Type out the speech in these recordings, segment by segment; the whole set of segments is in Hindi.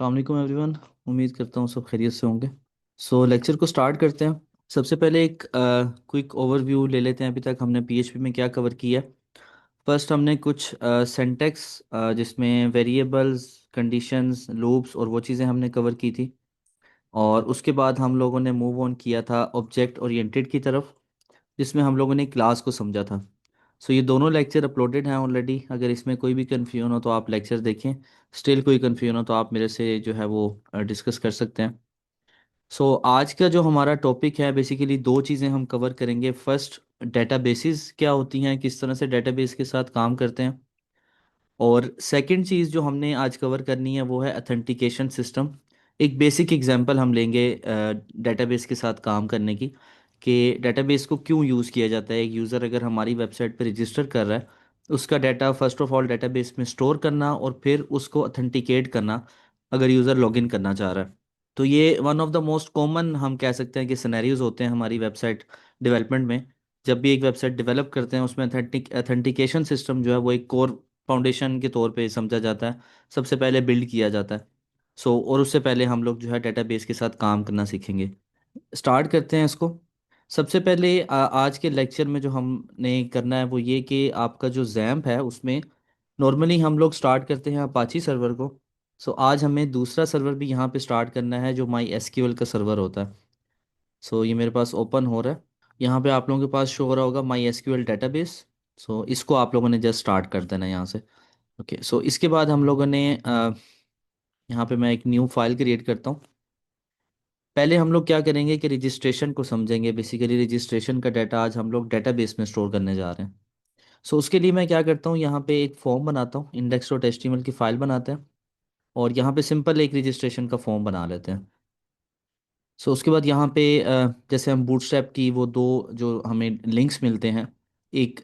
अलैक्म एवरीवन। उम्मीद करता हूँ सब खैरियत से होंगे। सो लेक्चर को स्टार्ट करते हैं। सबसे पहले एक क्विक ओवरव्यू ले लेते हैं अभी तक हमने पीएचपी में क्या कवर किया है। फर्स्ट हमने कुछ सिंटैक्स जिसमें वेरिएबल्स, कंडीशंस, लूप्स और वो चीज़ें हमने कवर की थी। और उसके बाद हम लोगों ने मूव ऑन किया था ऑब्जेक्ट ओरिएंटेड की तरफ, जिसमें हम लोगों ने क्लास को समझा था। सो ये दोनों लेक्चर अपलोडेड हैं ऑलरेडी। अगर इसमें कोई भी कन्फ्यूजन हो तो आप लेक्चर देखें। स्टिल कोई कन्फ्यूजन हो तो आप मेरे से जो है वो डिस्कस कर सकते हैं। सो आज का जो हमारा टॉपिक है, बेसिकली दो चीज़ें हम कवर करेंगे। फर्स्ट, डेटाबेसेस क्या होती हैं, किस तरह से डेटाबेस के साथ काम करते हैं। और सेकंड चीज़ जो हमने आज कवर करनी है वो है अथेंटिकेशन सिस्टम। एक बेसिक एग्जांपल हम लेंगे डेटाबेस के साथ काम करने की, कि डेटाबेस को क्यों यूज़ किया जाता है। एक यूज़र अगर हमारी वेबसाइट पर रजिस्टर कर रहा है, उसका data first of all database में स्टोर करना और फिर उसको अथेंटिकेट करना अगर यूज़र लॉगिन करना चाह रहा है। तो ये one of the most common हम कह सकते हैं कि सिनेरियोज होते हैं हमारी वेबसाइट डेवलपमेंट में। जब भी एक वेबसाइट डेवलप करते हैं उसमें अथेंटिकेशन सिस्टम जो है वो एक कोर फाउंडेशन के तौर पे समझा जाता है। सबसे पहले बिल्ड किया जाता है। और उससे पहले हम लोग जो है डेटाबेस के साथ काम करना सीखेंगे। स्टार्ट करते हैं इसको। सबसे पहले आज के लेक्चर में जो हमने करना है वो ये कि आपका जो जैम्प है उसमें नॉर्मली हम लोग स्टार्ट करते हैं अपाची सर्वर को। आज हमें दूसरा सर्वर भी यहाँ पे स्टार्ट करना है जो माई एसक्यूएल का सर्वर होता है। ये मेरे पास ओपन हो रहा है। यहाँ पे आप लोगों के पास शो हो रहा होगा माई एसक्यूएल डेटाबेस। इसको आप लोगों ने जस्ट स्टार्ट कर देना है यहाँ से। ओके, इसके बाद हम लोगों ने यहाँ पे मैं एक न्यू फाइल क्रिएट करता हूँ। पहले हम लोग क्या करेंगे कि रजिस्ट्रेशन को समझेंगे। बेसिकली रजिस्ट्रेशन का डाटा आज हम लोग डेटाबेस में स्टोर करने जा रहे हैं। उसके लिए मैं क्या करता हूँ, यहाँ पे एक फॉर्म बनाता हूँ, index.html की फाइल बनाते हैं। और यहाँ पे सिंपल एक रजिस्ट्रेशन का फॉर्म बना लेते हैं। उसके बाद यहाँ पे जैसे हम बूटस्ट्रैप की वो दो जो हमें लिंक्स मिलते हैं, एक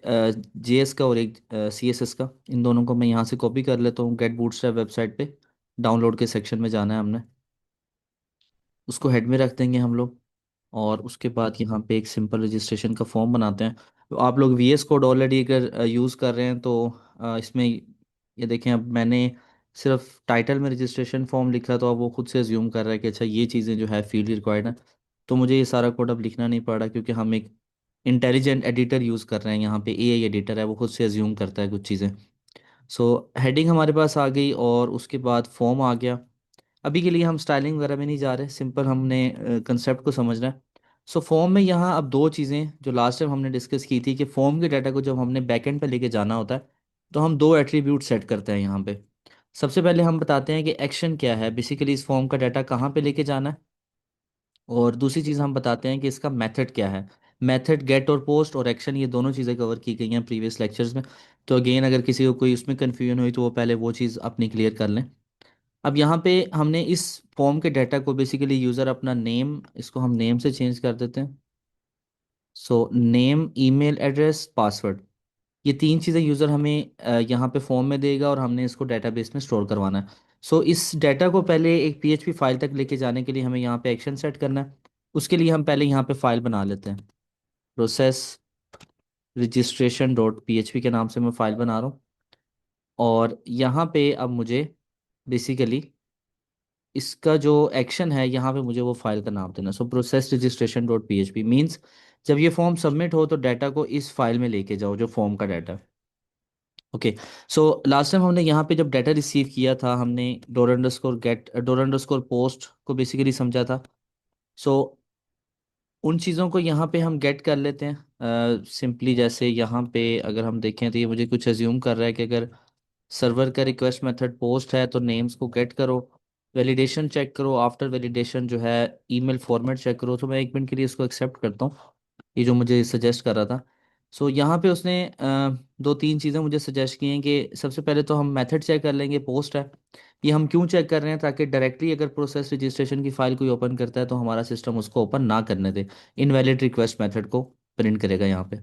जेएस का और एक सीएसएस का, इन दोनों को मैं यहाँ से कॉपी कर लेता हूँ। गेट बूटस्ट्रैप वेबसाइट पे डाउनलोड के सेक्शन में जाना है हमने, उसको हेड में रख देंगे हम लोग। और उसके बाद यहाँ पे एक सिंपल रजिस्ट्रेशन का फॉर्म बनाते हैं। तो आप लोग वीएस कोड ऑलरेडी अगर यूज़ कर रहे हैं तो इसमें ये देखें, अब मैंने सिर्फ टाइटल में रजिस्ट्रेशन फॉर्म लिखा तो अब वो खुद से अज्यूम कर रहा है कि अच्छा ये चीज़ें जो है फील्ड रिक्वायर्ड है। तो मुझे ये सारा कोड अब लिखना नहीं पड़ रहा क्योंकि हम एक इंटेलिजेंट एडिटर यूज़ कर रहे हैं। यहाँ पे एआई एडिटर है, वो खुद से अज्यूम करता है कुछ चीज़ें। हेडिंग हमारे पास आ गई और उसके बाद फॉर्म आ गया। अभी के लिए हम स्टाइलिंग वगैरह में नहीं जा रहे, सिंपल हमने कंसेप्ट को समझना है। फॉर्म में यहाँ अब दो चीज़ें जो लास्ट टाइम हमने डिस्कस की थी, कि फॉर्म के डाटा को जब हमने बैकएंड पे लेके जाना होता है तो हम दो एट्रीब्यूट सेट करते हैं यहाँ पे। सबसे पहले हम बताते हैं कि एक्शन क्या है, बेसिकली इस फॉर्म का डाटा कहाँ पे लेके जाना है। और दूसरी चीज़ हम बताते हैं कि इसका मेथड क्या है। मेथड गेट और पोस्ट और एक्शन, ये दोनों चीज़ें कवर की गई हैं प्रीवियस लेक्चर्स में। तो अगेन अगर किसी को कोई उसमें कन्फ्यूजन हुई तो वो पहले वो चीज़ अपनी क्लियर कर लें। अब यहाँ पे हमने इस फॉर्म के डाटा को बेसिकली यूज़र अपना नेम, इसको हम नेम से चेंज कर देते हैं। नेम, ईमेल एड्रेस, पासवर्ड, ये तीन चीज़ें यूज़र हमें यहाँ पे फॉर्म में देगा और हमने इसको डेटाबेस में स्टोर करवाना है। इस डाटा को पहले एक पीएचपी फाइल तक लेके जाने के लिए हमें यहाँ पे एक्शन सेट करना है। उसके लिए हम पहले यहाँ पे फाइल बना लेते हैं। प्रोसेस रजिस्ट्रेशन डॉट पीएचपी के नाम से मैं फाइल बना रहा हूँ। और यहाँ पे अब मुझे बेसिकली इसका जो एक्शन है यहाँ पे मुझे वो फाइल का नाम देना। Process registration dot P H P means जब ये फॉर्म सबमिट हो तो डाटा को इस फाइल में लेके जाओ जो फॉर्म का डाटा है। ओके, लास्ट टाइम हमने यहाँ पे जब डाटा रिसीव किया था हमने door underscore get, door underscore post को बेसिकली समझा था। सो उन चीज़ों को यहाँ पे हम गेट कर लेते हैं सिंपली। जैसे यहाँ पे अगर हम देखें तो ये मुझे कुछ एज्यूम कर रहा है कि अगर सर्वर का रिक्वेस्ट मेथड पोस्ट है तो नेम्स को गेट करो, वैलिडेशन चेक करो, आफ्टर वैलिडेशन जो है ईमेल फॉर्मेट चेक करो। तो मैं एक मिनट के लिए इसको एक्सेप्ट करता हूँ, ये जो मुझे सजेस्ट कर रहा था। यहाँ पे उसने दो तीन चीज़ें मुझे सजेस्ट की हैं कि सबसे पहले तो हम मेथड चेक कर लेंगे, पोस्ट है। ये हम क्यों चेक कर रहे हैं, ताकि डायरेक्टली अगर प्रोसेस रजिस्ट्रेशन की फाइल कोई ओपन करता है तो हमारा सिस्टम उसको ओपन ना करने दे, इनवैलिड रिक्वेस्ट मेथड को प्रिंट करेगा यहाँ पे।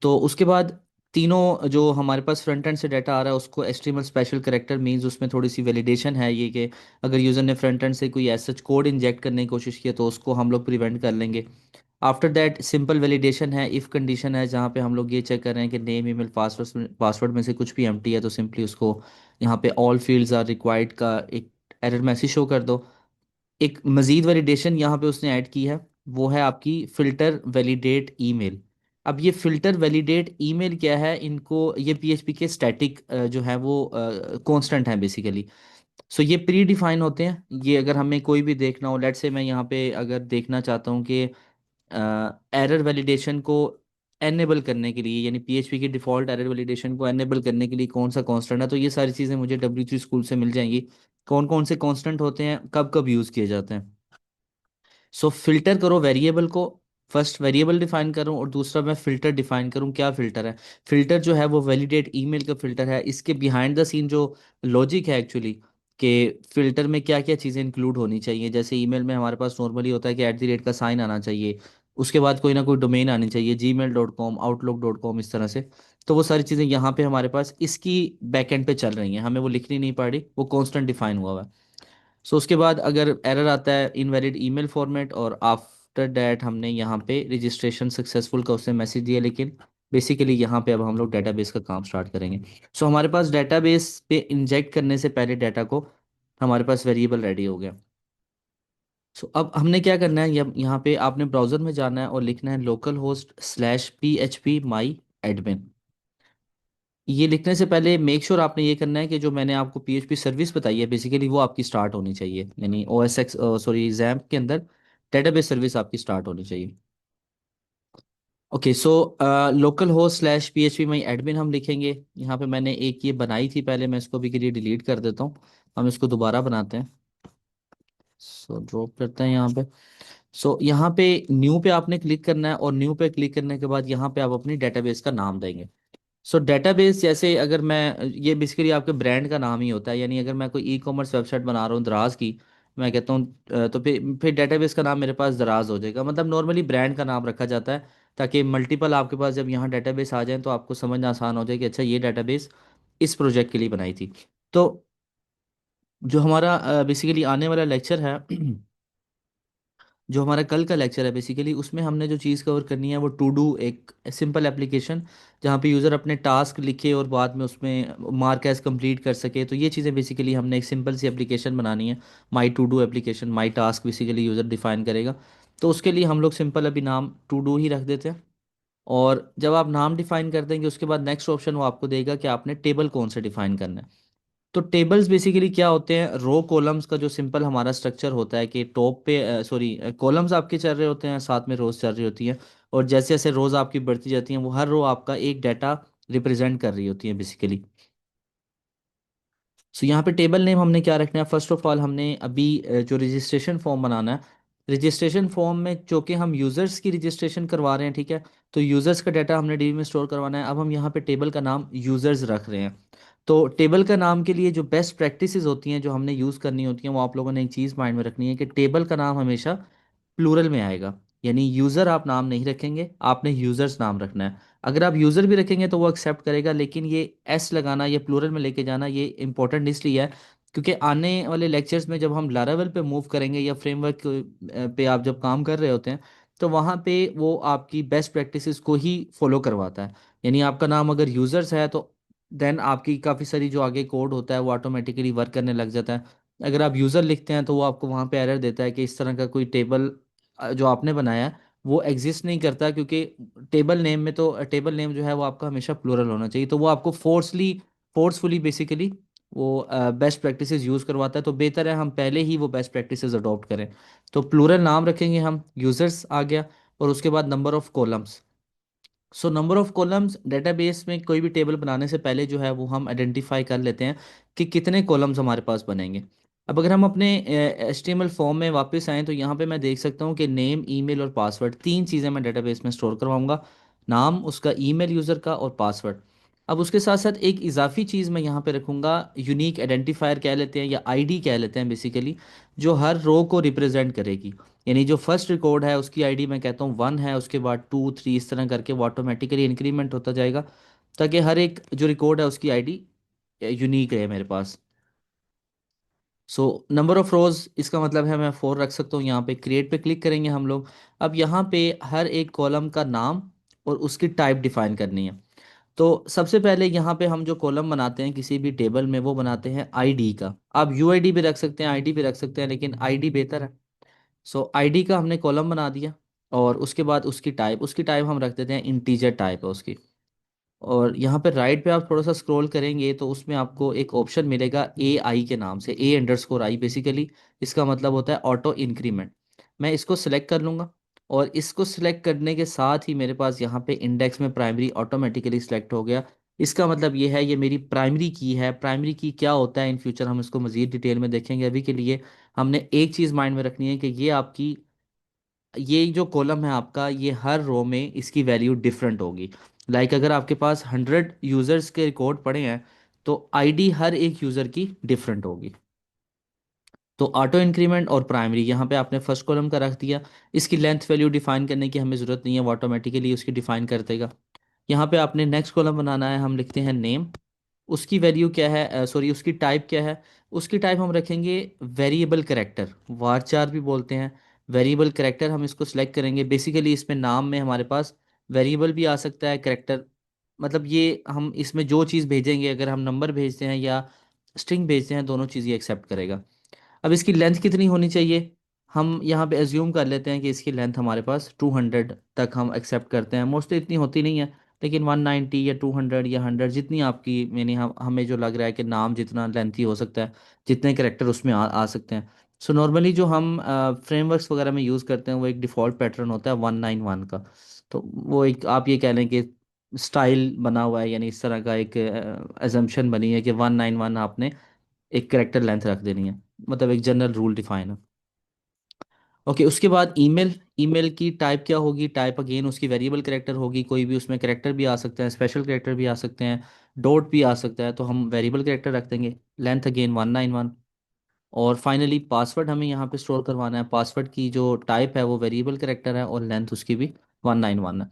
तो उसके बाद तीनों जो हमारे पास फ्रंट एंड से डाटा आ रहा है उसको एचटीएमएल स्पेशल करेक्टर मींस उसमें थोड़ी सी वैलिडेशन है ये, कि अगर यूज़र ने फ्रंट एंड से कोई एज सच कोड इंजेक्ट करने की कोशिश की तो उसको हम लोग प्रिवेंट कर लेंगे। आफ्टर दैट सिंपल वैलिडेशन है, इफ़ कंडीशन है, जहाँ पे हम लोग ये चेक कर रहे हैं कि नेम, ईमेल, पासवर्ड में से कुछ भी एम्प्टी है तो सिंपली उसको यहाँ पे ऑल फील्ड्स आर रिक्वायर्ड का एक एरर मैसेज शो कर दो। एक मजीद वैलिडेशन यहाँ पे उसने ऐड की है, वो है आपकी फिल्टर वैलिडेट ईमेल। अब ये फिल्टर वैलिडेट ईमेल क्या है, इनको ये पीएचपी के स्टैटिक जो है वो कांस्टेंट है बेसिकली। सो ये प्री डिफाइन होते हैं। ये अगर हमें कोई भी देखना हो, लेट्स से मैं यहाँ पे अगर देखना चाहता हूँ कि एरर वैलिडेशन को एनेबल करने के लिए, यानी पीएचपी की डिफ़ॉल्ट एरर वैलिडेशन को एनेबल करने के लिए कौन सा कांस्टेंट है, तो ये सारी चीज़ें मुझे W3 स्कूल से मिल जाएंगी। कौन कौन से कांस्टेंट होते हैं, कब कब यूज़ किए जाते हैं। सो फिल्टर करो वेरिएबल को, फर्स्ट वेरिएबल डिफाइन करूं और दूसरा मैं फिल्टर डिफाइन करूं। क्या फिल्टर है? फिल्टर जो है वो वैलिडेट ईमेल का फिल्टर है। इसके बिहाइंड द सीन जो लॉजिक है एक्चुअली, कि फिल्टर में क्या क्या चीज़ें इंक्लूड होनी चाहिए। जैसे ईमेल में हमारे पास नॉर्मली होता है कि @ का साइन आना चाहिए, उसके बाद कोई ना कोई डोमेन आनी चाहिए, gmail.com, outlook.com, इस तरह से। तो वो सारी चीज़ें यहाँ पे हमारे पास इसकी बैकएंड पे चल रही हैं, हमें वो लिखनी नहीं पड़ रही, वो कॉन्स्टेंट डिफाइन हुआ हुआ है। सो उसके बाद अगर एरर आता है इनवैलिड ईमेल फॉर्मेट, और आफ्टर दैट हमने यहाँ पे रजिस्ट्रेशन सक्सेसफुल का उसने मैसेज दिया, लेकिन बेसिकली यहाँ पे अब हम लोग डेटाबेस का काम स्टार्ट करेंगे। सो हमारे पास डेटाबेस पे इंजेक्ट करने से पहले डाटा को हमारे पास वेरिएबल रेडी हो गया। सो अब हमने क्या करना है, यहाँ पे आपने ब्राउजर में जाना है और लिखना है local host slash php my admin। ये लिखने से पहले मेक श्योर आपने ये करना है कि जो मैंने आपको पीएचपी सर्विस बताई है बेसिकली वो आपकी स्टार्ट होनी चाहिए, यानी OS X सॉरी जैम्प के अंदर डेटाबेस सर्विस आपकी स्टार्ट होनी चाहिए। Okay, so local host slash php my admin हम लिखेंगे। यहाँ पे मैंने एक ये बनाई थी पहले, मैं इसको भी के लिए डिलीट कर देता हूँ। हम इसको दोबारा बनाते हैं। सो ड्रॉप करते हैं यहाँ पे। सो यहाँ पे न्यू पे आपने क्लिक करना है, और न्यू पे क्लिक करने के बाद यहाँ पे आप अपनी डेटाबेस का नाम देंगे। सो डेटाबेस, जैसे अगर मैं, ये बेसिकली आपके ब्रांड का नाम ही होता है, यानी अगर मैं कोई ई कॉमर्स वेबसाइट बना रहा हूँ दराज की, मैं कहता हूँ तो फिर डेटाबेस का नाम मेरे पास दराज हो जाएगा। मतलब नॉर्मली ब्रांड का नाम रखा जाता है, ताकि मल्टीपल आपके पास जब यहाँ डेटाबेस आ जाए तो आपको समझना आसान हो जाए कि अच्छा ये डेटाबेस इस प्रोजेक्ट के लिए बनाई थी। तो जो हमारा बेसिकली आने वाला लेक्चर है जो हमारा कल का लेक्चर है बेसिकली, उसमें हमने जो चीज़ कवर करनी है वो टू डू, एक सिंपल एप्लीकेशन जहाँ पे यूज़र अपने टास्क लिखे और बाद में उसमें मार्क एज कंप्लीट कर सके। तो ये चीज़ें बेसिकली हमने एक सिंपल सी एप्लीकेशन बनानी है। My to do application, my task basically user define करेगा। तो उसके लिए हम लोग सिंपल अभी नाम टू डू ही रख देते हैं। और जब आप नाम डिफाइन कर देंगे उसके बाद नेक्स्ट ऑप्शन वो आपको देगा कि आपने टेबल कौन सा डिफाइन करना है। तो टेबल्स बेसिकली क्या होते हैं, रो कॉलम्स का जो सिंपल हमारा स्ट्रक्चर होता है कि टॉप पे सॉरी कॉलम्स आपके चल रहे होते हैं, साथ में रोज चल रही होती हैं, और जैसे जैसे रोज आपकी बढ़ती जाती हैं वो हर रो आपका एक डाटा रिप्रेजेंट कर रही होती है बेसिकली। सो यहाँ पे टेबल नेम हमने क्या रखना है, फर्स्ट ऑफ ऑल हमने अभी जो रजिस्ट्रेशन फॉर्म बनाना है, रजिस्ट्रेशन फॉर्म में चूंकि हम यूज़र्स की रजिस्ट्रेशन करवा रहे हैं, ठीक है, तो यूज़र्स का डाटा हमने डीबी में स्टोर करवाना है। अब हम यहाँ पे टेबल का नाम यूज़र्स रख रहे हैं। तो टेबल का नाम के लिए जो बेस्ट प्रैक्टिसेस होती हैं जो हमने यूज़ करनी होती हैं, वो आप लोगों ने एक चीज़ माइंड में रखनी है कि टेबल का नाम हमेशा प्लूरल में आएगा। यानी यूज़र आप नाम नहीं रखेंगे, आपने यूज़र्स नाम रखना है। अगर आप यूज़र भी रखेंगे तो वो एक्सेप्ट करेगा, लेकिन ये एस लगाना, ये प्लूरल में लेके जाना, ये इंपॉर्टेंट इसलिए है क्योंकि आने वाले लेक्चर्स में जब हम लारावेल पे मूव करेंगे या फ्रेमवर्क पे आप जब काम कर रहे होते हैं, तो वहाँ पे वो आपकी बेस्ट प्रैक्टिसेस को ही फॉलो करवाता है। यानी आपका नाम अगर यूज़र्स है तो देन आपकी काफ़ी सारी जो आगे कोड होता है वो ऑटोमेटिकली वर्क करने लग जाता है। अगर आप यूज़र लिखते हैं तो वो आपको वहाँ पे एरर देता है कि इस तरह का कोई टेबल जो आपने बनाया है वो एग्जिस्ट नहीं करता, क्योंकि टेबल नेम में तो टेबल नेम जो है वो आपका हमेशा प्लूरल होना चाहिए। तो वो आपको फोर्सफुली बेसिकली वो बेस्ट प्रैक्टिसेस यूज़ करवाता है। तो बेहतर है हम पहले ही वो बेस्ट प्रैक्टिसेस अडॉप्ट करें। तो प्लूरल नाम रखेंगे हम, यूज़र्स आ गया, और उसके बाद number of columns. So number of columns, database में कोई भी टेबल बनाने से पहले जो है वो हम आइडेंटिफाई कर लेते हैं कि कितने कॉलम्स हमारे पास बनेंगे। अब अगर हम अपने HTML फॉर्म में वापस आएँ तो यहाँ पे मैं देख सकता हूँ कि नेम, ईमेल और पासवर्ड, तीन चीज़ें मैं डेटाबेस में स्टोर करवाऊंगा। नाम, उसका ईमेल यूज़र का, और पासवर्ड। अब उसके साथ साथ एक इजाफी चीज़ मैं यहाँ पे रखूँगा, यूनिक आइडेंटिफायर कह लेते हैं या आईडी कह लेते हैं बेसिकली, जो हर रो को रिप्रेजेंट करेगी। यानी जो फर्स्ट रिकॉर्ड है उसकी आईडी मैं कहता हूँ 1 है, उसके बाद 2 3 इस तरह करके वो ऑटोमेटिकली इंक्रीमेंट होता जाएगा, ताकि हर एक जो रिकॉर्ड है उसकी आईडी यूनिक है मेरे पास। सो नंबर ऑफ रोज, इसका मतलब है मैं 4 रख सकता हूँ। यहाँ पे क्रिएट पे क्लिक करेंगे हम लोग। अब यहाँ पे हर एक कॉलम का नाम और उसकी टाइप डिफाइन करनी है। तो सबसे पहले यहाँ पे हम जो कॉलम बनाते हैं किसी भी टेबल में वो बनाते हैं आईडी का। आप यूआईडी भी रख सकते हैं, आईडी भी रख सकते हैं, लेकिन आईडी बेहतर है। सो आईडी का हमने कॉलम बना दिया। और उसके बाद उसकी टाइप हम रख देते हैं इंटीजर टाइप है उसकी। और यहाँ पे राइट पे आप थोड़ा सा स्क्रॉल करेंगे तो उसमें आपको एक ऑप्शन मिलेगा ए आई के नाम से, A_I बेसिकली। इसका मतलब होता है ऑटो इंक्रीमेंट। मैं इसको सिलेक्ट कर लूँगा। और इसको सिलेक्ट करने के साथ ही मेरे पास यहाँ पे इंडेक्स में प्राइमरी ऑटोमेटिकली सिलेक्ट हो गया। इसका मतलब ये है, ये मेरी प्राइमरी की है। प्राइमरी की क्या होता है इन फ्यूचर हम इसको मज़ीद डिटेल में देखेंगे। अभी के लिए हमने एक चीज़ माइंड में रखनी है कि ये आपकी, ये जो कॉलम है आपका, ये हर रो में इसकी वैल्यू डिफरेंट होगी। अगर आपके पास 100 यूज़र्स के रिकॉर्ड पड़े हैं तो आईडी हर एक यूज़र की डिफरेंट होगी। तो ऑटो इंक्रीमेंट और प्राइमरी यहाँ पे आपने फर्स्ट कॉलम का रख दिया। इसकी लेंथ वैल्यू डिफाइन करने की हमें ज़रूरत नहीं है, वो ऑटोमेटिकली उसकी डिफाइन कर देगा। यहाँ पे आपने नेक्स्ट कॉलम बनाना है, हम लिखते हैं नेम। उसकी वैल्यू क्या है, सॉरी उसकी टाइप क्या है। उसकी टाइप हम रखेंगे वेरिएबल करेक्टर, वारचार भी बोलते हैं। वेरिएबल करेक्टर हम इसको सिलेक्ट करेंगे। बेसिकली इसमें नाम में हमारे पास वेरिएबल भी आ सकता है, करेक्टर। मतलब ये हम इसमें जो चीज़ भेजेंगे, अगर हम नंबर भेजते हैं या स्ट्रिंग भेजते हैं, दोनों चीज़ ये एक्सेप्ट करेगा। अब इसकी लेंथ कितनी होनी चाहिए, हम यहाँ पे एज्यूम कर लेते हैं कि इसकी लेंथ हमारे पास 200 तक हम एक्सेप्ट करते हैं। मोस्टली इतनी होती नहीं है, लेकिन 190 या 200 या 100, जितनी आपकी मैंने हमें जो लग रहा है कि नाम जितना लेंथी हो सकता है, जितने करेक्टर उसमें आ सकते हैं। सो नॉर्मली जो हम फ्रेमवर्क्स वगैरह में यूज़ करते हैं वो एक डिफ़ॉल्ट पैटर्न होता है 191 का। तो वो एक आप ये कह लें कि स्टाइल बना हुआ है, यानी इस तरह का एक एजम्पशन बनी है कि 191 आपने एक करेक्टर लेंथ रख देनी है। मतलब एक जनरल रूल डिफाइन है। ओके, उसके बाद ईमेल। ईमेल की टाइप क्या होगी, टाइप अगेन उसकी वेरिएबल करेक्टर होगी। कोई भी उसमें करेक्टर भी आ सकते हैं, स्पेशल करेक्टर भी आ सकते हैं, डॉट भी आ सकता है, तो हम वेरिएबल करेक्टर रख देंगे। Length again 191। और फाइनली पासवर्ड हमें यहाँ पे स्टोर करवाना है। पासवर्ड की जो टाइप है वो वेरिएबल करेक्टर है और लेंथ उसकी भी 191 है।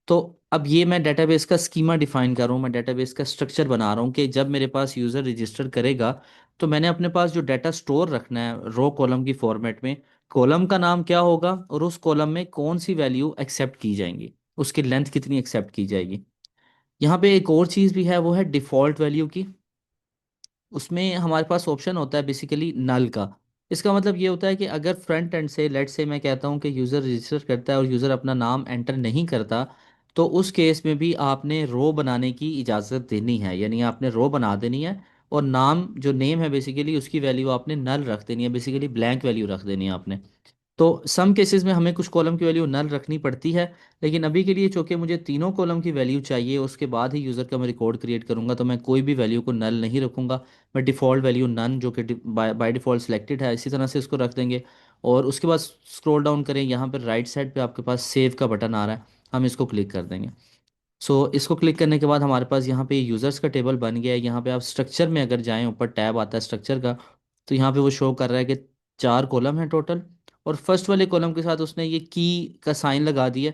तो अब ये मैं डेटाबेस का स्कीमा डिफाइन कर रहा हूँ, मैं डेटाबेस का स्ट्रक्चर बना रहा हूँ कि जब मेरे पास यूज़र रजिस्टर करेगा तो मैंने अपने पास जो डाटा स्टोर रखना है रो कॉलम की फॉर्मेट में, कॉलम का नाम क्या होगा और उस कॉलम में कौन सी वैल्यू एक्सेप्ट की जाएंगी, उसकी लेंथ कितनी एक्सेप्ट की जाएगी। यहाँ पे एक और चीज़ भी है, वो है डिफ़ॉल्ट वैल्यू की। उसमें हमारे पास ऑप्शन होता है बेसिकली नल का। इसका मतलब ये होता है कि अगर फ्रंट एंड से लेट से मैं कहता हूँ कि यूज़र रजिस्टर करता है और यूज़र अपना नाम एंटर नहीं करता, तो उस केस में भी आपने रो बनाने की इजाज़त देनी है, यानी आपने रो बना देनी है। और नाम जो नेम है बेसिकली उसकी वैल्यू आपने नल रख देनी है, बेसिकली ब्लैंक वैल्यू रख देनी है आपने। तो सम केसेस में हमें कुछ कॉलम की वैल्यू नल रखनी पड़ती है। लेकिन अभी के लिए चूंकि मुझे तीनों कॉलम की वैल्यू चाहिए, उसके बाद ही यूज़र का मैं रिकॉर्ड क्रिएट करूंगा, तो मैं कोई भी वैल्यू को नल नहीं रखूंगा। मैं डिफ़ॉल्ट वैल्यू नन, जो कि बाय डिफ़ॉल्ट सिलेक्टेड है, इसी तरह से इसको रख देंगे। और उसके बाद स्क्रॉल डाउन करें, यहाँ पर राइट साइड पे आपके पास सेव का बटन आ रहा है, हम इसको क्लिक कर देंगे। सो इसको क्लिक करने के बाद हमारे पास यहाँ पे यूज़र्स का टेबल बन गया है। यहाँ पे आप स्ट्रक्चर में अगर जाएं, ऊपर टैब आता है स्ट्रक्चर का, तो यहाँ पे वो शो कर रहा है कि 4 कॉलम है टोटल। और फर्स्ट वाले कॉलम के साथ उसने ये की का साइन लगा दिया।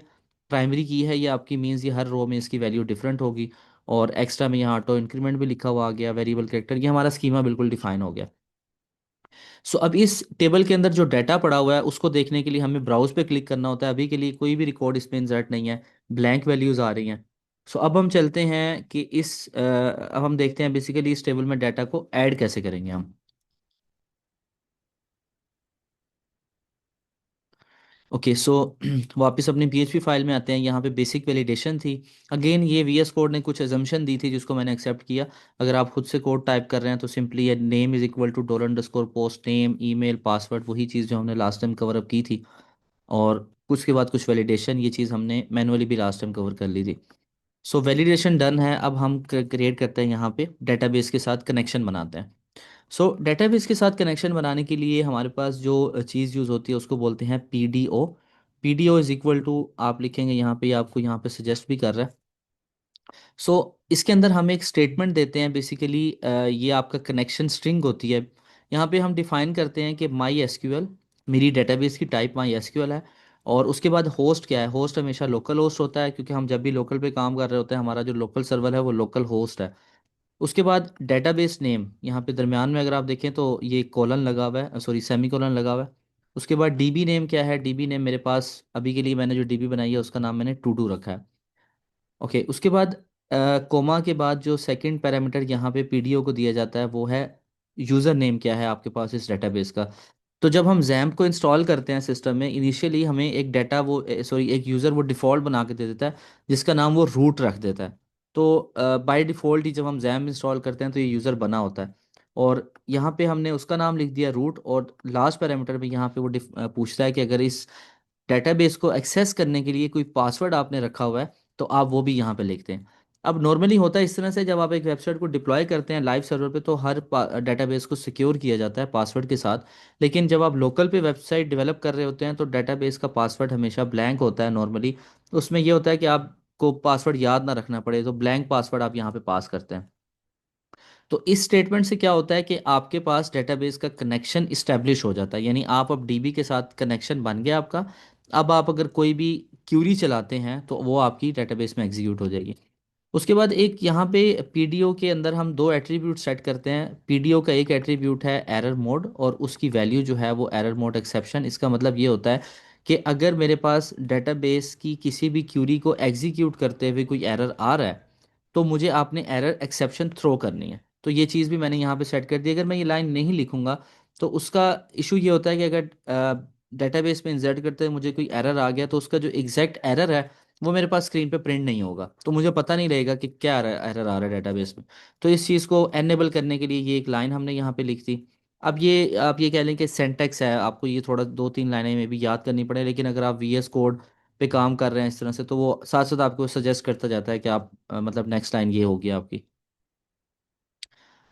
प्राइमरी की है ये आपकी, मीन्स ये हर रो में इसकी वैल्यू डिफरेंट होगी। और एक्स्ट्रा में यहाँ ऑटो इंक्रीमेंट भी लिखा हुआ आ गया, वेरिएबल कैरेक्टर, ये हमारा स्कीमा बिल्कुल डिफाइन हो गया। सो अब इस टेबल के अंदर जो डाटा पड़ा हुआ है उसको देखने के लिए हमें ब्राउज पे क्लिक करना होता है। अभी के लिए कोई भी रिकॉर्ड इसमें इंसर्ट नहीं है, ब्लैंक वैल्यूज आ रही हैं। सो अब हम चलते हैं कि अब हम देखते हैं बेसिकली इस टेबल में डाटा को ऐड कैसे करेंगे हम। ओके, सो वापस अपनी PHP फाइल में आते हैं। यहाँ पे बेसिक वैलिडेशन थी। अगेन ये VS कोड ने कुछ एजम्पशन दी थी जिसको मैंने एक्सेप्ट किया। अगर आप खुद से कोड टाइप कर रहे हैं तो सिंपली ये name is equal to $_ name, email, password, वही चीज़ जो हमने लास्ट टाइम कवर अप की थी। और कुछ के बाद कुछ वैलिडेशन, ये चीज़ हमने मैनुअली भी लास्ट टाइम कवर कर ली थी। सो वैलिडेशन डन है। अब हम क्रिएट करते हैं, यहाँ पे डेटाबेस के साथ कनेक्शन बनाते हैं। सो डेटाबेस के साथ कनेक्शन बनाने के लिए हमारे पास जो चीज़ यूज़ होती है उसको बोलते हैं PDO। PDO is equal to, आप लिखेंगे यहाँ पे, आपको यहाँ पे सजेस्ट भी कर रहा है। सो इसके अंदर हम एक स्टेटमेंट देते हैं बेसिकली, ये आपका कनेक्शन स्ट्रिंग होती है। यहाँ पे हम डिफाइन करते हैं कि माई एसक्यूएल, मेरी डेटाबेस की टाइप माई एसक्यूएल है। और उसके बाद होस्ट क्या है, होस्ट हमेशा लोकल होस्ट होता है, क्योंकि हम जब भी लोकल पे काम कर रहे होते हैं हमारा जो लोकल सर्वर है वो लोकल होस्ट है। उसके बाद डेटाबेस नेम, यहाँ पे दरमियान में अगर आप देखें तो ये कॉलन लगा हुआ है, सॉरी सेमी कॉलन लगा हुआ है। उसके बाद DB नेम क्या है, DB नेम मेरे पास अभी के लिए मैंने जो DB बनाई है उसका नाम मैंने टू डू रखा है। ओके, उसके बाद कोमा के बाद जो सेकंड पैरामीटर यहाँ पे पीडीओ को दिया जाता है वो है यूज़र नेम क्या है आपके पास इस डेटाबेस का। तो जब हम जैम्प को इंस्टॉल करते हैं सिस्टम में, इनिशियली हमें एक डाटा वो सॉरी एक यूज़र वो डिफ़ॉल्ट बना के दे देता है, जिसका नाम वो रूट रख देता है। तो बाय डिफ़ॉल्ट ही जब हम जैम्प इंस्टॉल करते हैं तो ये यूज़र बना होता है। और यहाँ पे हमने उसका नाम लिख दिया रूट, और लास्ट पैरामीटर में यहाँ पे वो पूछता है कि अगर इस डेटाबेस को एक्सेस करने के लिए कोई पासवर्ड आपने रखा हुआ है तो आप वो भी यहाँ पे लिखते हैं। अब नॉर्मली होता है इस तरह से, जब आप एक वेबसाइट को डिप्लॉय करते हैं लाइव सर्वर पे तो हर डेटाबेस को सिक्योर किया जाता है पासवर्ड के साथ। लेकिन जब आप लोकल पे वेबसाइट डेवलप कर रहे होते हैं तो डेटाबेस का पासवर्ड हमेशा ब्लैंक होता है नॉर्मली। उसमें ये होता है कि आपको पासवर्ड याद ना रखना पड़े, तो ब्लैंक पासवर्ड आप यहाँ पे पास करते हैं। तो इस स्टेटमेंट से क्या होता है कि आपके पास डेटाबेस का कनेक्शन इस्टेब्लिश हो जाता है, यानी आप अब डीबी के साथ कनेक्शन बन गया आपका। अब आप अगर कोई भी क्यूरी चलाते हैं तो वो आपकी डेटाबेस में एग्जीक्यूट हो जाएगी। उसके बाद एक यहाँ पे पीडीओ के अंदर हम दो एट्रीब्यूट सेट करते हैं। पीडीओ का एक एट्रीब्यूट है एरर मोड, और उसकी वैल्यू जो है वो एरर मोड एक्सेप्शन। इसका मतलब ये होता है कि अगर मेरे पास डेटाबेस की किसी भी क्यूरी को एग्जीक्यूट करते हुए कोई एरर आ रहा है तो मुझे आपने एरर एक्सेप्शन थ्रो करनी है। तो ये चीज़ भी मैंने यहाँ पे सेट कर दी। अगर मैं ये लाइन नहीं लिखूंगा तो उसका इशू ये होता है कि अगर डेटाबेस में इंसर्ट करते हुए मुझे कोई एरर आ गया तो उसका जो एग्जैक्ट एरर है वो मेरे पास स्क्रीन पे प्रिंट नहीं होगा, तो मुझे पता नहीं रहेगा कि क्या एरर आ रहा है डेटाबेस में। तो इस चीज़ को एनेबल करने के लिए ये एक लाइन हमने यहाँ पे लिख दी। अब ये आप ये कह लें कि सेंटेक्स है, आपको ये थोड़ा दो तीन लाइनें में भी याद करनी पड़े, लेकिन अगर आप वीएस कोड पे काम कर रहे हैं इस तरह से तो वो साथ साथ आपको सजेस्ट करता जाता है कि आप मतलब नेक्स्ट लाइन ये होगी आपकी।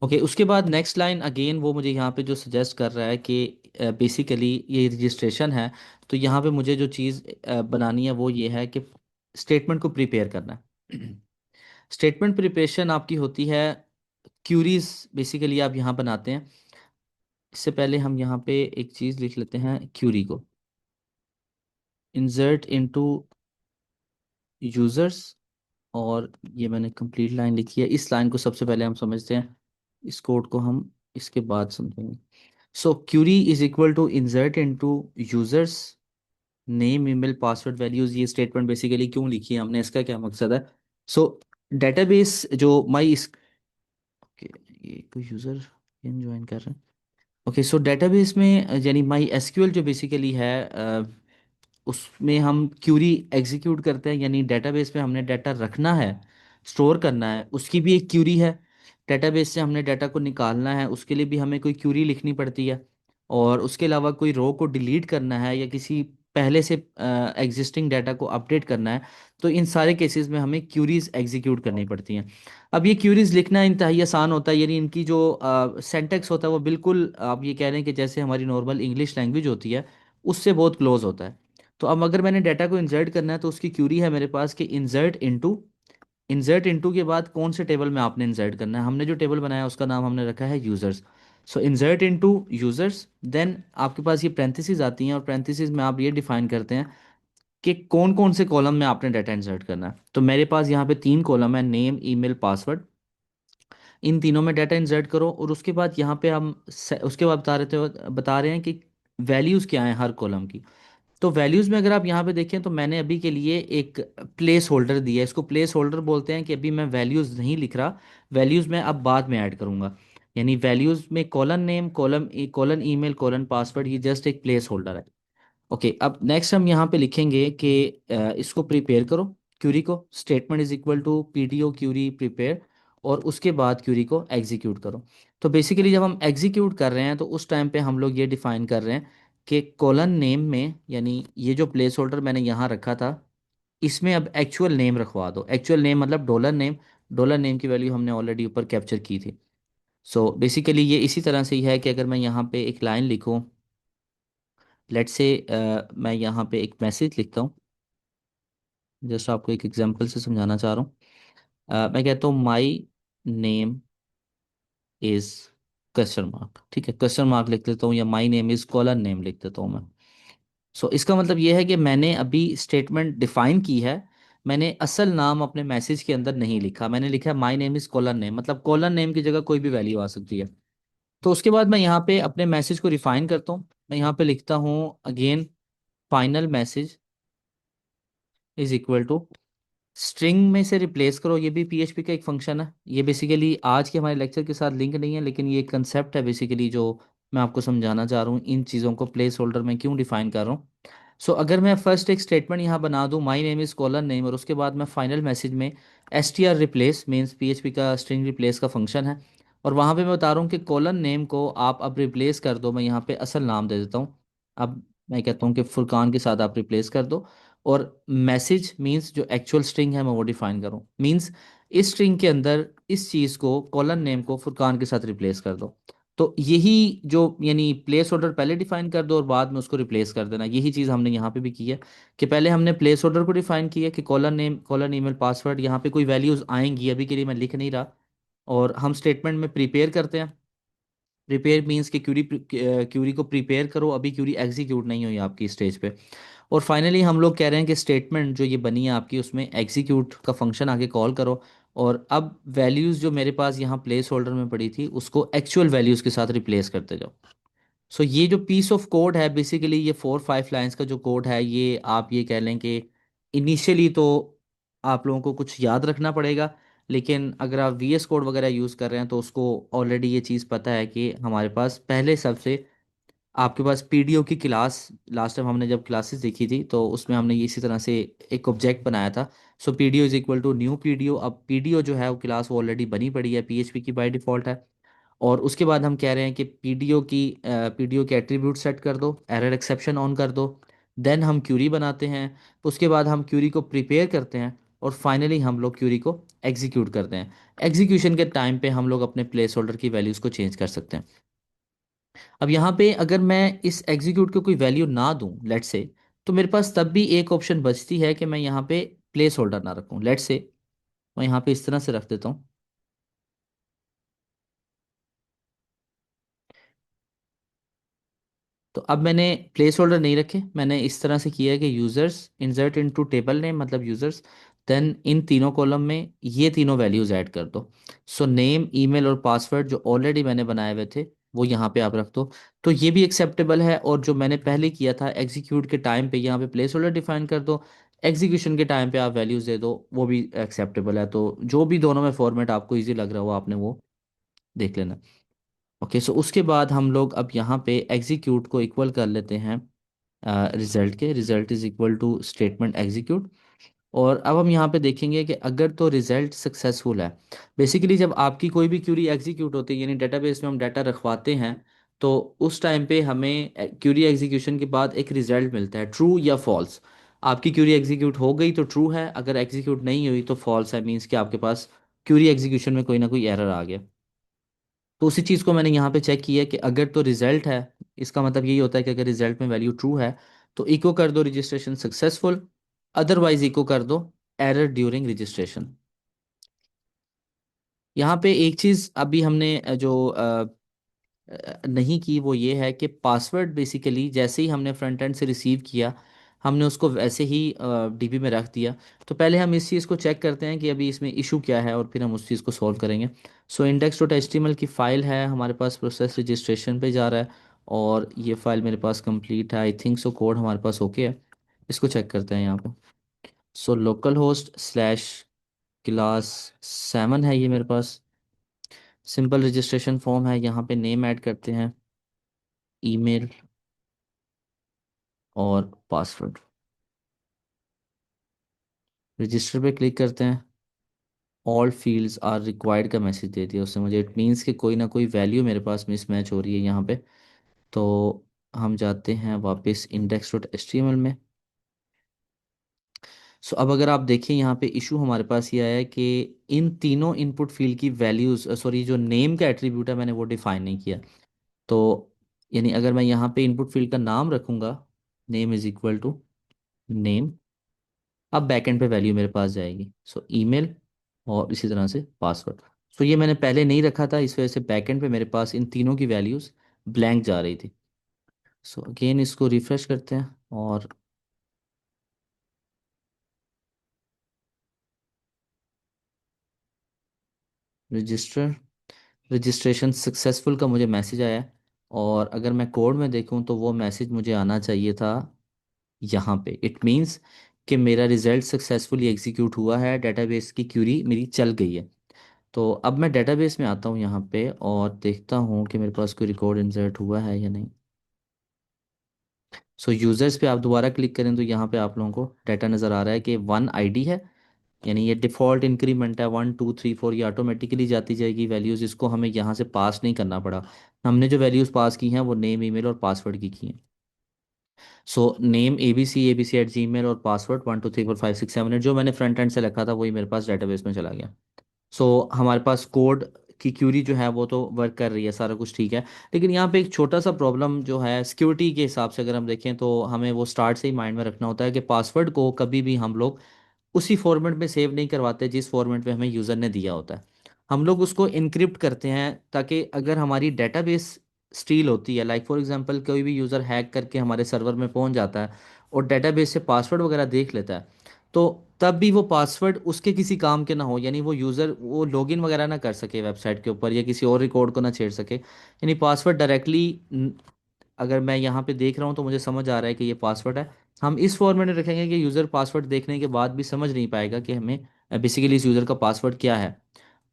ओके, उसके बाद नेक्स्ट लाइन अगेन वो मुझे यहाँ पे जो सजेस्ट कर रहा है कि बेसिकली ये रजिस्ट्रेशन है। तो यहाँ पे मुझे जो चीज़ बनानी है वो ये है कि स्टेटमेंट को प्रिपेयर करना है। स्टेटमेंट प्रिपरेशन आपकी होती है क्यूरीज, बेसिकली आप यहाँ बनाते हैं। इससे पहले हम यहाँ पे एक चीज़ लिख लेते हैं क्यूरी को, इंसर्ट इनटू यूजर्स। और ये मैंने कंप्लीट लाइन लिखी है, इस लाइन को सबसे पहले हम समझते हैं, इस कोड को हम इसके बाद समझेंगे। So query is equal to insert into users name email password values. ये स्टेटमेंट बेसिकली क्यों लिखी है हमने, इसका क्या मकसद है। सो डेटाबेस जो माई इस okay, ये कोई यूजर ज्वाइन कर रहे हैं। ओके, सो डेटाबेस में यानी माई एसक्यूएल जो बेसिकली है उसमें हम क्यूरी एग्जीक्यूट करते हैं, यानी डेटाबेस में हमने डाटा रखना है, स्टोर करना है, उसकी भी एक क्यूरी है। डेटाबेस से हमने डाटा को निकालना है, उसके लिए भी हमें कोई क्यूरी लिखनी पड़ती है। और उसके अलावा कोई रो को डिलीट करना है या किसी पहले से एग्जिस्टिंग डाटा को अपडेट करना है, तो इन सारे केसेस में हमें क्यूरीज एग्जीक्यूट करनी पड़ती हैं। अब ये क्यूरीज लिखना इंतहाई आसान होता है, यानी इनकी जो सेंटेक्स होता है वो बिल्कुल आप ये कह रहे हैं कि जैसे हमारी नॉर्मल इंग्लिश लैंग्वेज होती है उससे बहुत क्लोज होता है। तो अब अगर मैंने डाटा को इंसर्ट करना है तो उसकी क्यूरी है मेरे पास कि इंसर्ट इनटू के बाद कौन से टेबल में आपने इंसर्ट करना है। हमने जो टेबल बनाया उसका नाम हमने रखा है यूजर्स। सो इंसर्ट इनटू यूजर्स, देन आपके पास ये पैरेंथेसिस आती हैं, और पैरेंथेसिस में आप ये डिफाइन करते हैं कि कौन कौन से कॉलम में आपने डाटा इंसर्ट करना है। तो मेरे पास यहाँ पे तीन कॉलम है, नेम ईमेल पासवर्ड। इन तीनों में डाटा इंसर्ट करो, और उसके बाद यहाँ पे हम उसके बाद बता रहे हैं कि वैल्यूज़ क्या हैं हर कॉलम की। तो वैल्यूज़ में अगर आप यहाँ पे देखें तो मैंने अभी के लिए एक प्लेस होल्डर दिया है, इसको प्लेस होल्डर बोलते हैं कि अभी मैं वैल्यूज़ नहीं लिख रहा, वैल्यूज़ मैं अब बाद में ऐड करूँगा। यानी वैल्यूज़ में colon name colon email colon password, ये जस्ट एक प्लेस होल्डर है। ओके, अब नेक्स्ट हम यहाँ पे लिखेंगे कि इसको प्रिपेयर करो क्यूरी को, statement is equal to PDO query prepare, और उसके बाद क्यूरी को एग्जीक्यूट करो। तो बेसिकली जब हम एग्जीक्यूट कर रहे हैं तो उस टाइम पे हम लोग ये डिफाइन कर रहे हैं कि कॉलन नेम में, यानी ये जो प्लेस होल्डर मैंने यहाँ रखा था इसमें अब एक्चुअल नेम रखवा दो। एक्चुअल नेम मतलब डॉलर नेम। डॉलर नेम की वैल्यू हमने ऑलरेडी ऊपर कैप्चर की थी। सो बेसिकली ये इसी तरह से ही है कि अगर मैं यहाँ पे एक लाइन लिखूँ, लेट्स से मैं यहाँ पे एक मैसेज लिखता हूँ, जस्ट आपको एक एग्जांपल से समझाना चाह रहा हूँ। मैं कहता हूँ my name is question mark, ठीक है, क्वेश्चन मार्क लिख देता हूँ, या my name is colon name लिख देता हूँ मैं। सो इसका मतलब ये है कि मैंने अभी स्टेटमेंट डिफाइन की है, मैंने असल नाम अपने मैसेज के अंदर नहीं लिखा, मैंने लिखा my name is colon name, मतलब कॉलन नेम की जगह कोई भी वैल्यू आ सकती है। तो उसके बाद मैं यहाँ पे अपने मैसेज को रिफाइन करता हूँ, मैं यहाँ पे लिखता हूँ again final message is equal to string में से रिप्लेस करो, ये भी पीएचपी का एक फंक्शन है। ये बेसिकली आज के हमारे लेक्चर के साथ लिंक नहीं है, लेकिन ये एक कंसेप्ट है बेसिकली जो मैं आपको समझाना चाह रहा हूँ। इन चीज़ों को प्लेस होल्डर में क्यों डिफाइन कर रहा हूँ। सो अगर मैं फर्स्ट एक स्टेटमेंट यहाँ बना दूँ, my name is caller name, और उसके बाद मैं फाइनल मैसेज में S T R replace means PHP का स्ट्रिंग रिप्लेस का फंक्शन है, और वहाँ पे मैं बता रहा हूँ कि कॉलर नेम को आप अब रिप्लेस कर दो। मैं यहाँ पे असल नाम दे देता हूँ। अब मैं कहता हूँ कि फुरकान के साथ आप रिप्लेस कर दो, और मैसेज मींस जो एक्चुअल स्ट्रिंग है मैं वो डिफाइन करूँ, मींस इस स्ट्रिंग के अंदर इस चीज़ को, कॉलन नेम को फुरकान के साथ रिप्लेस कर दो। तो यही जो यानी प्लेस होल्डर पहले डिफाइन कर दो और बाद में उसको रिप्लेस कर देना, यही चीज़ हमने यहाँ पे भी की है कि पहले हमने प्लेस होल्डर को डिफाइन किया कि colon name, colon email, password, यहाँ पे कोई वैल्यूज़ आएंगी, अभी के लिए मैं लिख नहीं रहा। और हम स्टेटमेंट में प्रिपेयर करते हैं। प्रिपेयर मीन्स कि क्यूरी को प्रिपेयर करो, अभी क्यूरी एग्जीक्यूट नहीं हुई आपकी स्टेज पे। और फाइनली हम लोग कह रहे हैं कि स्टेटमेंट जो ये बनी है आपकी, उसमें एग्जीक्यूट का फंक्शन आगे कॉल करो, और अब वैल्यूज़ जो मेरे पास यहाँ प्लेस होल्डर में पड़ी थी उसको एक्चुअल वैल्यूज़ के साथ रिप्लेस करते जाओ। सो ये जो पीस ऑफ कोड है बेसिकली, ये 4-5 लाइंस का जो कोड है, ये आप ये कह लें कि इनिशियली तो आप लोगों को कुछ याद रखना पड़ेगा, लेकिन अगर आप वीएस कोड वगैरह यूज़ कर रहे हैं तो उसको ऑलरेडी ये चीज़ पता है कि हमारे पास पहले सबसे, आपके पास पीडीओ की क्लास, लास्ट टाइम हमने जब क्लासेस देखी थी तो उसमें हमने इसी तरह से एक ऑब्जेक्ट बनाया था। So PDO is equal to new PDO. अब पीडीओ जो है वो क्लास वो ऑलरेडी बनी पड़ी है, पीएचपी की बाय डिफ़ॉल्ट है। और उसके बाद हम कह रहे हैं कि पीडीओ के एट्रीब्यूट सेट कर दो, एरर एक्सेप्शन ऑन कर दो। देन हम क्यूरी बनाते हैं, उसके बाद हम क्यूरी को प्रिपेयर करते हैं, और फाइनली हम लोग क्यूरी को एग्जीक्यूट करते हैं। एग्जीक्यूशन के टाइम पे हम लोग अपने प्लेस होल्डर की वैल्यूज़ को चेंज कर सकते हैं। अब यहाँ पे अगर मैं इस एग्जीक्यूट को कोई वैल्यू ना दूं लेट से, तो मेरे पास तब भी एक ऑप्शन बचती है कि मैं यहाँ पे प्लेस होल्डर ना रखूं। लेट से मैं यहाँ पे इस तरह से रख देता हूँ। तो अब मैंने प्लेस होल्डर नहीं रखे, मैंने इस तरह से किया है कि users insert into table name, मतलब यूजर्स, देन इन तीनों कॉलम में ये तीनों वैल्यूज ऐड कर दो। सो नेम, ईमेल और पासवर्ड जो ऑलरेडी मैंने बनाए हुए थे वो यहाँ पे आप रख दो। तो ये भी एक्सेप्टेबल है, और जो मैंने पहले किया था एग्जीक्यूट के टाइम पे यहाँ पे प्लेस होल्डर डिफाइन कर दो, एग्जीक्यूशन के टाइम पे आप वैल्यूज दे दो, वो भी एक्सेप्टेबल है। तो जो भी दोनों में फॉर्मेट आपको ईजी लग रहा हो आपने वो देख लेना। ओके, सो उसके बाद हम लोग अब यहाँ पे एग्जीक्यूट को इक्वल कर लेते हैं रिजल्ट के। Result is equal to statement execute. और अब हम यहाँ पे देखेंगे कि अगर तो रिजल्ट सक्सेसफुल है, बेसिकली जब आपकी कोई भी क्यूरी एग्जीक्यूट होती है यानी डेटाबेस में हम डाटा रखवाते हैं, तो उस टाइम पे हमें क्यूरी एग्जीक्यूशन के बाद एक रिजल्ट मिलता है, ट्रू या फॉल्स। आपकी क्यूरी एग्जीक्यूट हो गई तो ट्रू है, अगर एग्जीक्यूट नहीं हुई तो फॉल्स है, मीन्स कि आपके पास क्यूरी एग्जीक्यूशन में कोई ना कोई एरर आ गया। तो उसी चीज़ को मैंने यहाँ पे चेक किया कि अगर तो रिजल्ट है, इसका मतलब यही होता है कि अगर रिजल्ट में वैल्यू ट्रू है तो इको कर दो रजिस्ट्रेशन सक्सेसफुल, अदरवाइज इको कर दो एरर ड्यूरिंग रजिस्ट्रेशन। यहाँ पे एक चीज़ अभी हमने नहीं की, वो ये है कि पासवर्ड बेसिकली जैसे ही हमने फ्रंट एंड से रिसीव किया, हमने उसको वैसे ही डीबी में रख दिया। तो पहले हम इस चीज़ को चेक करते हैं कि अभी इसमें इशू क्या है, और फिर हम उस चीज़ को सॉल्व करेंगे। So index dot H T M L की फ़ाइल है हमारे पास, प्रोसेस रजिस्ट्रेशन पे जा रहा है, और ये फाइल मेरे पास कंप्लीट है आई थिंक। सो कोड हमारे पास ओके है, इसको चेक करते हैं यहाँ पे। So local host slash class 7 है ये मेरे पास। सिंपल रजिस्ट्रेशन फॉर्म है, यहाँ पे नेम ऐड करते हैं, ईमेल और पासवर्ड। रजिस्टर पे क्लिक करते हैं, ऑल फील्ड्स आर रिक्वायर्ड का मैसेज दे दिया उसने मुझे। इट मीन्स कि कोई ना कोई वैल्यू मेरे पास मिसमैच हो रही है यहाँ पे। तो हम जाते हैं वापस index dot H T M L में। सो अब अगर आप देखें यहाँ पे इशू हमारे पास ये आया है कि इन तीनों इनपुट फील्ड की वैल्यूज़, सॉरी जो नेम का एट्रीब्यूट है मैंने वो डिफाइन नहीं किया। तो यानी अगर मैं यहाँ पे इनपुट फील्ड का नाम रखूँगा, name is equal to name, अब बैकएंड पे वैल्यू मेरे पास जाएगी, सो ईमेल और इसी तरह से पासवर्ड। सो ये मैंने पहले नहीं रखा था, इस वजह से बैकएंड पे मेरे पास इन तीनों की वैल्यूज़ ब्लैंक जा रही थी। सो अगेन इसको रिफ्रेश करते हैं, और रजिस्टर, रजिस्ट्रेशन सक्सेसफुल का मुझे मैसेज आया है। और अगर मैं कोड में देखूं तो वो मैसेज मुझे आना चाहिए था यहाँ पे। इट मीन्स कि मेरा रिजल्ट सक्सेसफुली एग्जीक्यूट हुआ है, डेटाबेस की क्यूरी मेरी चल गई है। तो अब मैं डेटाबेस में आता हूँ यहाँ पे और देखता हूँ कि मेरे पास कोई रिकॉर्ड इंसर्ट हुआ है या नहीं। सो यूज़र्स पे आप दोबारा क्लिक करें तो यहाँ पे आप लोगों को डाटा नज़र आ रहा है कि वन आईडी है, यानी ये डिफ़ॉल्ट इंक्रीमेंट है 1 2 3 4, ये ऑटोमेटिकली जाती जाएगी वैल्यूज़, इसको हमें यहाँ से पास नहीं करना पड़ा। हमने जो वैल्यूज़ पास की हैं वो नेम, ईमेल और पासवर्ड की हैं। सो नेम ABC@gmail और पासवर्ड 1 2 3 4 5 6 7 8, जो मैंने फ्रंट एंड से लिखा था वही मेरे पास डेटाबेस में चला गया। सो हमारे पास कोड की क्यूरी जो है वो तो वर्क कर रही है, सारा कुछ ठीक है। लेकिन यहाँ पे एक छोटा सा प्रॉब्लम जो है सिक्योरिटी के हिसाब से अगर हम देखें तो हमें वो स्टार्ट से ही माइंड में रखना होता है कि पासवर्ड को कभी भी हम लोग उसी फॉर्मेट में सेव नहीं करवाते जिस फॉर्मेट में हमें यूज़र ने दिया होता है। हम लोग उसको इनक्रिप्ट करते हैं ताकि अगर हमारी डेटाबेस स्टील होती है, लाइक फॉर एग्जांपल कोई भी यूज़र हैक करके हमारे सर्वर में पहुंच जाता है और डेटाबेस से पासवर्ड वगैरह देख लेता है, तो तब भी वो पासवर्ड उसके किसी काम के ना हो, यानी वो यूज़र वो लॉगिन वगैरह ना कर सके वेबसाइट के ऊपर या किसी और रिकॉर्ड को ना छेड़ सके। यानी पासवर्ड डायरेक्टली, अगर मैं यहाँ पे देख रहा हूँ तो मुझे समझ आ रहा है कि ये पासवर्ड है, हम इस फॉर्मेट में रखेंगे कि यूज़र पासवर्ड देखने के बाद भी समझ नहीं पाएगा कि हमें बेसिकली इस यूज़र का पासवर्ड क्या है।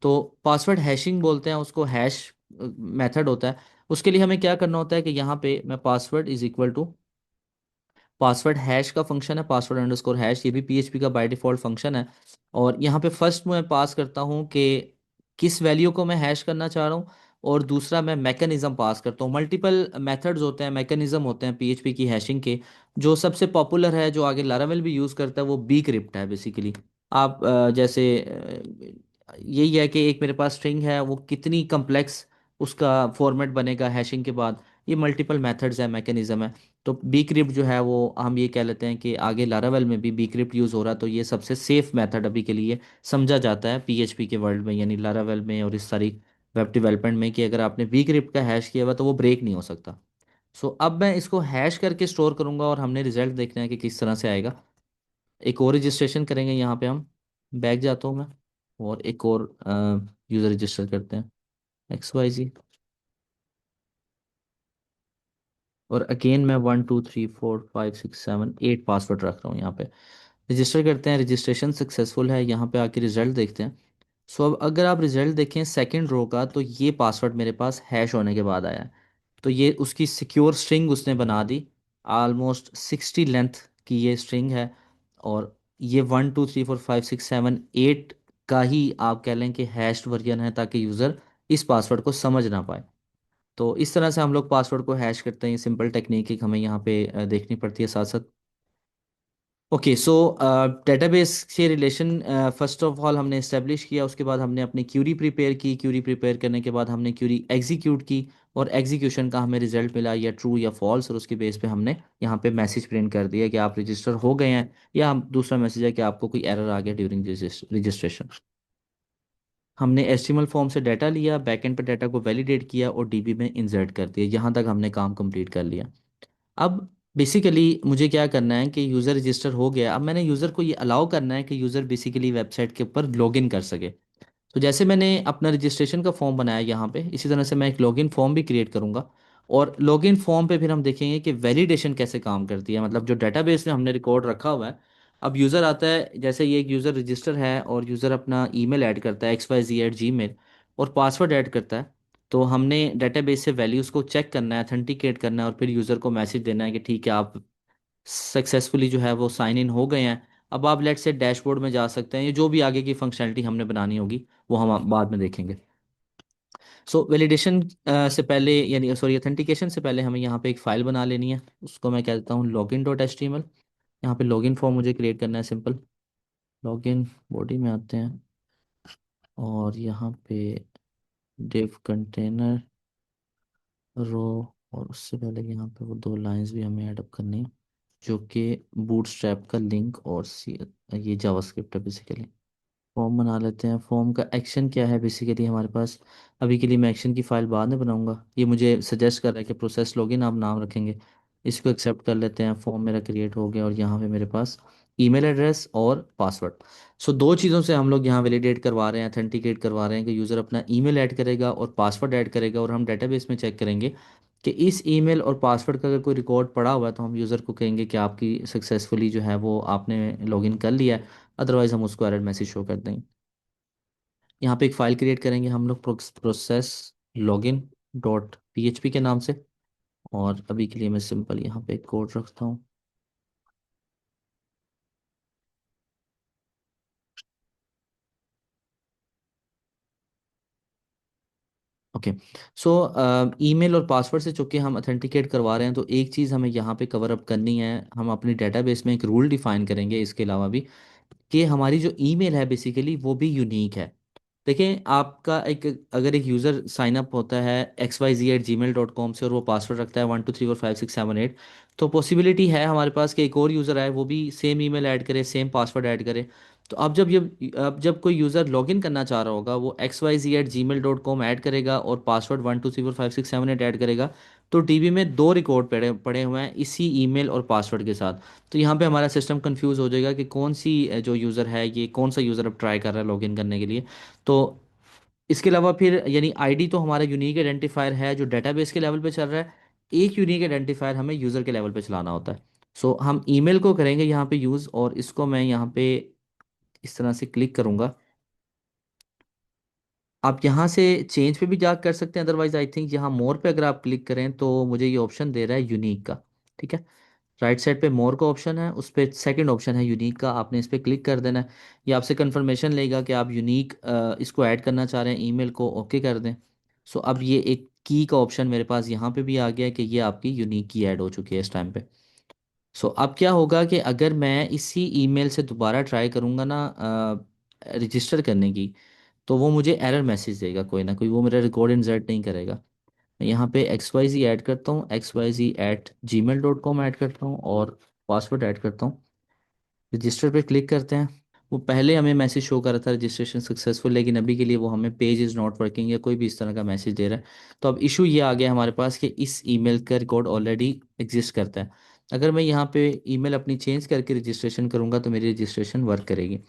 तो पासवर्ड हैशिंग बोलते हैं उसको, हैश मेथड होता है। उसके लिए हमें क्या करना होता है कि यहाँ पे मैं password is equal to password hash का फंक्शन है, पासवर्ड अंडरस्कोर हैश, ये भी पीएचपी का बाय डिफॉल्ट फंक्शन है। और यहाँ पे फर्स्ट मैं पास करता हूँ कि किस वैल्यू को मैं हैश करना चाह रहा हूँ, और दूसरा मैं मैकेनिज्म पास करता हूँ। मल्टीपल मेथड्स होते हैं, मैकेनिज्म होते हैं पीएचपी की हैशिंग के। जो सबसे पॉपुलर है, जो आगे लारावेल भी यूज़ करता है, वो बी क्रिप्ट है बेसिकली। आप जैसे यही है कि एक मेरे पास स्ट्रिंग है, वो कितनी कम्प्लेक्स उसका फॉर्मेट बनेगा हैशिंग के बाद, ये मल्टीपल मेथड्स है, मैकेनिज्म है। तो बी क्रिप्ट जो है वो हम ये कह लेते हैं कि आगे लारावेल में भी बी क्रिप्ट यूज़ हो रहा है, तो ये सबसे सेफ मेथड अभी के लिए समझा जाता है पीएचपी के वर्ल्ड में, यानी लारावेल में और इस सारी वेब डेवलपमेंट में, कि अगर आपने बी क्रिप्ट का हैश किया हुआ तो वो ब्रेक नहीं हो सकता। सो अब मैं इसको हैश करके स्टोर करूंगा और हमने रिजल्ट देखना है कि किस तरह से आएगा। एक और रजिस्ट्रेशन करेंगे यहाँ पे हम, बैक जाता हूँ मैं और एक और यूज़र रजिस्टर करते हैं, XYZ। और अगेन मैं 1 2 3 4 5 6 7 8 पासवर्ड रख रहा हूँ यहाँ पे। रजिस्टर करते हैं, रजिस्ट्रेशन सक्सेसफुल है, यहाँ पे आके रिजल्ट देखते हैं। सो अब अगर आप रिजल्ट देखें सेकंड रो का, तो ये पासवर्ड मेरे पास हैश होने के बाद आया है। तो ये उसकी सिक्योर स्ट्रिंग उसने बना दी, ऑलमोस्ट 60 लेंथ की ये स्ट्रिंग है। और ये 1 2 3 4 5 6 7 8 का ही आप कह लें कि हैश्ड वर्जन है, ताकि यूज़र इस पासवर्ड को समझ ना पाए। तो इस तरह से हम लोग पासवर्ड को हैश करते हैं, ये सिंपल टेक्निक एक हमें यहाँ पे देखनी पड़ती है साथ साथ। ओके, सो डेटाबेस से रिलेशन फर्स्ट ऑफ ऑल हमने इस्टेब्लिश किया, उसके बाद हमने अपनी क्यूरी प्रिपेयर की, क्यूरी प्रिपेयर करने के बाद हमने क्यूरी एग्जीक्यूट की, और एग्जीक्यूशन का हमें रिजल्ट मिला या ट्रू या फॉल्स, और उसके बेस पे हमने यहाँ पे मैसेज प्रिंट कर दिया कि आप रजिस्टर हो गए हैं, या दूसरा मैसेज है कि आपको कोई एरर आ गया ड्यूरिंग रजिस्ट्रेशन। हमने एचटीएमएल फॉर्म से डाटा लिया, बैकएंड पे डाटा को वैलिडेट किया और डीबी में इंसर्ट कर दिया, यहाँ तक हमने काम कंप्लीट कर लिया। अब बेसिकली मुझे क्या करना है कि यूज़र रजिस्टर हो गया, अब मैंने यूज़र को ये अलाउ करना है कि यूज़र बेसिकली वेबसाइट के ऊपर लॉगिन कर सके। तो जैसे मैंने अपना रजिस्ट्रेशन का फॉर्म बनाया यहाँ पे, इसी तरह से मैं एक लॉगिन फॉर्म भी क्रिएट करूँगा। और लॉगिन फॉर्म पे फिर हम देखेंगे कि वैलिडेशन कैसे काम करती है, मतलब जो डेटाबेस में हमने रिकॉर्ड रखा हुआ है। अब यूज़र आता है, जैसे ये एक यूज़र रजिस्टर है और यूज़र अपना ईमेल ऐड करता है XYZ@gmail, और पासवर्ड ऐड करता है। तो हमने डेटाबेस से वैल्यूज़ को चेक करना है, अथेंटिकेट करना है, और फिर यूज़र को मैसेज देना है कि ठीक है, आप सक्सेसफुली जो है वो साइन इन हो गए हैं। अब आप लेट से डैशबोर्ड में जा सकते हैं, ये जो भी आगे की फंक्शनैलिटी हमने बनानी होगी वो हम बाद में देखेंगे। सो वैलिडेशन से पहले, यानी सॉरी ऑथेंटिकेशन से पहले, हमें यहाँ पे एक फ़ाइल बना लेनी है, उसको मैं कहता हूँ login.html। यहाँ पे लॉगिन फॉर्म मुझे क्रिएट करना है, सिंपल। लॉगिन बॉडी में आते हैं और यहाँ पे div कंटेनर रो, और उससे पहले यहाँ पे वो दो लाइंस भी हमें ऐड अप करनी है, जो कि बूटस्ट्रैप का लिंक और सी, ये जावास्क्रिप्ट है बेसिकली। फॉर्म बना लेते हैं, फॉर्म का एक्शन क्या है बेसिकली हमारे पास। अभी के लिए मैं एक्शन की फ़ाइल बाद में बनाऊंगा, ये मुझे सजेस्ट कर रहा है कि प्रोसेस लॉगिन आप नाम रखेंगे, इसको एक्सेप्ट कर लेते हैं। फॉर्म मेरा क्रिएट हो गया और यहाँ पे मेरे पास ईमेल एड्रेस और पासवर्ड। सो दो चीज़ों से हम लोग यहाँ वैलिडेट करवा रहे हैं, अथेंटिकेट करवा रहे हैं, कि यूज़र अपना ईमेल ऐड करेगा और पासवर्ड ऐड करेगा, और हम डेटाबेस में चेक करेंगे कि इस ईमेल और पासवर्ड का अगर कोई रिकॉर्ड पड़ा हुआ है तो हम यूज़र को कहेंगे कि आपकी सक्सेसफुली जो है वो आपने लॉगिन कर लिया है, अदरवाइज़ हम उसको एरर मैसेज शो कर देंगे। यहाँ पे एक फ़ाइल क्रिएट करेंगे हम लोग प्रोसेस लॉगिन डॉट पी के नाम से। और अभी के लिए मैं सिंपल यहाँ पे एक कोड रखता हूँ। ओके। सो ईमेल और पासवर्ड से चूंकि हम अथेंटिकेट करवा रहे हैं तो एक चीज़ हमें यहाँ पे कवर अप करनी है। हम अपनी डेटाबेस में एक रूल डिफाइन करेंगे इसके अलावा भी, कि हमारी जो ईमेल है बेसिकली वो भी यूनिक है। देखें, आपका एक अगर एक यूज़र साइन अप होता है xyz@gmail.com से और वो पासवर्ड रखता है 1234567 8, तो पॉसिबिलिटी है हमारे पास कि एक और यूज़र आए वो भी सेम ईमेल ऐड करे, सेम पासवर्ड ऐड करे। तो अब जब कोई यूज़र लॉगिन करना चाह रहा होगा वो xyz@gmail.com ऐड करेगा और पासवर्ड 1234567 8 ऐड करेगा, तो डीबी में दो रिकॉर्ड पड़े पड़े हुए हैं इसी ईमेल और पासवर्ड के साथ। तो यहाँ पे हमारा सिस्टम कंफ्यूज हो जाएगा कि कौन सी जो यूज़र है ये कौन सा यूज़र अब ट्राई कर रहा है लॉगिन करने के लिए। तो इसके अलावा फिर यानी आईडी तो हमारा यूनिक आइडेंटिफायर है जो डेटाबेस के लेवल पे चल रहा है, एक यूनिक आइडेंटिफायर हमें यूज़र के लेवल पे चलाना होता है। सो हम ईमेल को करेंगे यहाँ पे यूज़, और इसको मैं यहाँ पे इस तरह से क्लिक करूँगा। आप यहाँ से चेंज पे भी जा कर सकते हैं, अदरवाइज आई थिंक यहाँ मोर पे अगर आप क्लिक करें तो मुझे ये ऑप्शन दे रहा है यूनिक का। ठीक है, राइट साइड पे मोर का ऑप्शन है, उस पर सेकंड ऑप्शन है यूनिक का, आपने इस पर क्लिक कर देना है। ये आपसे कंफर्मेशन लेगा कि आप यूनिक इसको ऐड करना चाह रहे हैं, ईमेल को ओके कर दें। सो अब ये एक की का ऑप्शन मेरे पास यहाँ पे भी आ गया है कि ये आपकी यूनिक की ऐड हो चुकी है इस टाइम पे। सो अब क्या होगा कि अगर मैं इसी ईमेल से दोबारा ट्राई करूँगा ना रजिस्टर करने की, तो वो मुझे एरर मैसेज देगा कोई ना कोई, वो मेरा रिकॉर्ड इंसर्ट नहीं करेगा। मैं यहाँ पे XYZ ऐड करता हूँ, xyz@gmail.com ऐड करता हूँ और पासवर्ड ऐड करता हूँ। रजिस्टर पे क्लिक करते हैं। वो पहले हमें मैसेज शो कर रहा था रजिस्ट्रेशन सक्सेसफुल, लेकिन अभी के लिए वो हमें पेज इज़ नॉट वर्किंग या कोई भी इस तरह का मैसेज दे रहा है। तो अब इशू ये आ गया हमारे पास कि इस ईमेल का रिकॉर्ड ऑलरेडी एग्जिस्ट करता है। अगर मैं यहाँ पे ईमेल अपनी चेंज करके रजिस्ट्रेशन करूँगा तो मेरी रजिस्ट्रेशन वर्क करेगी।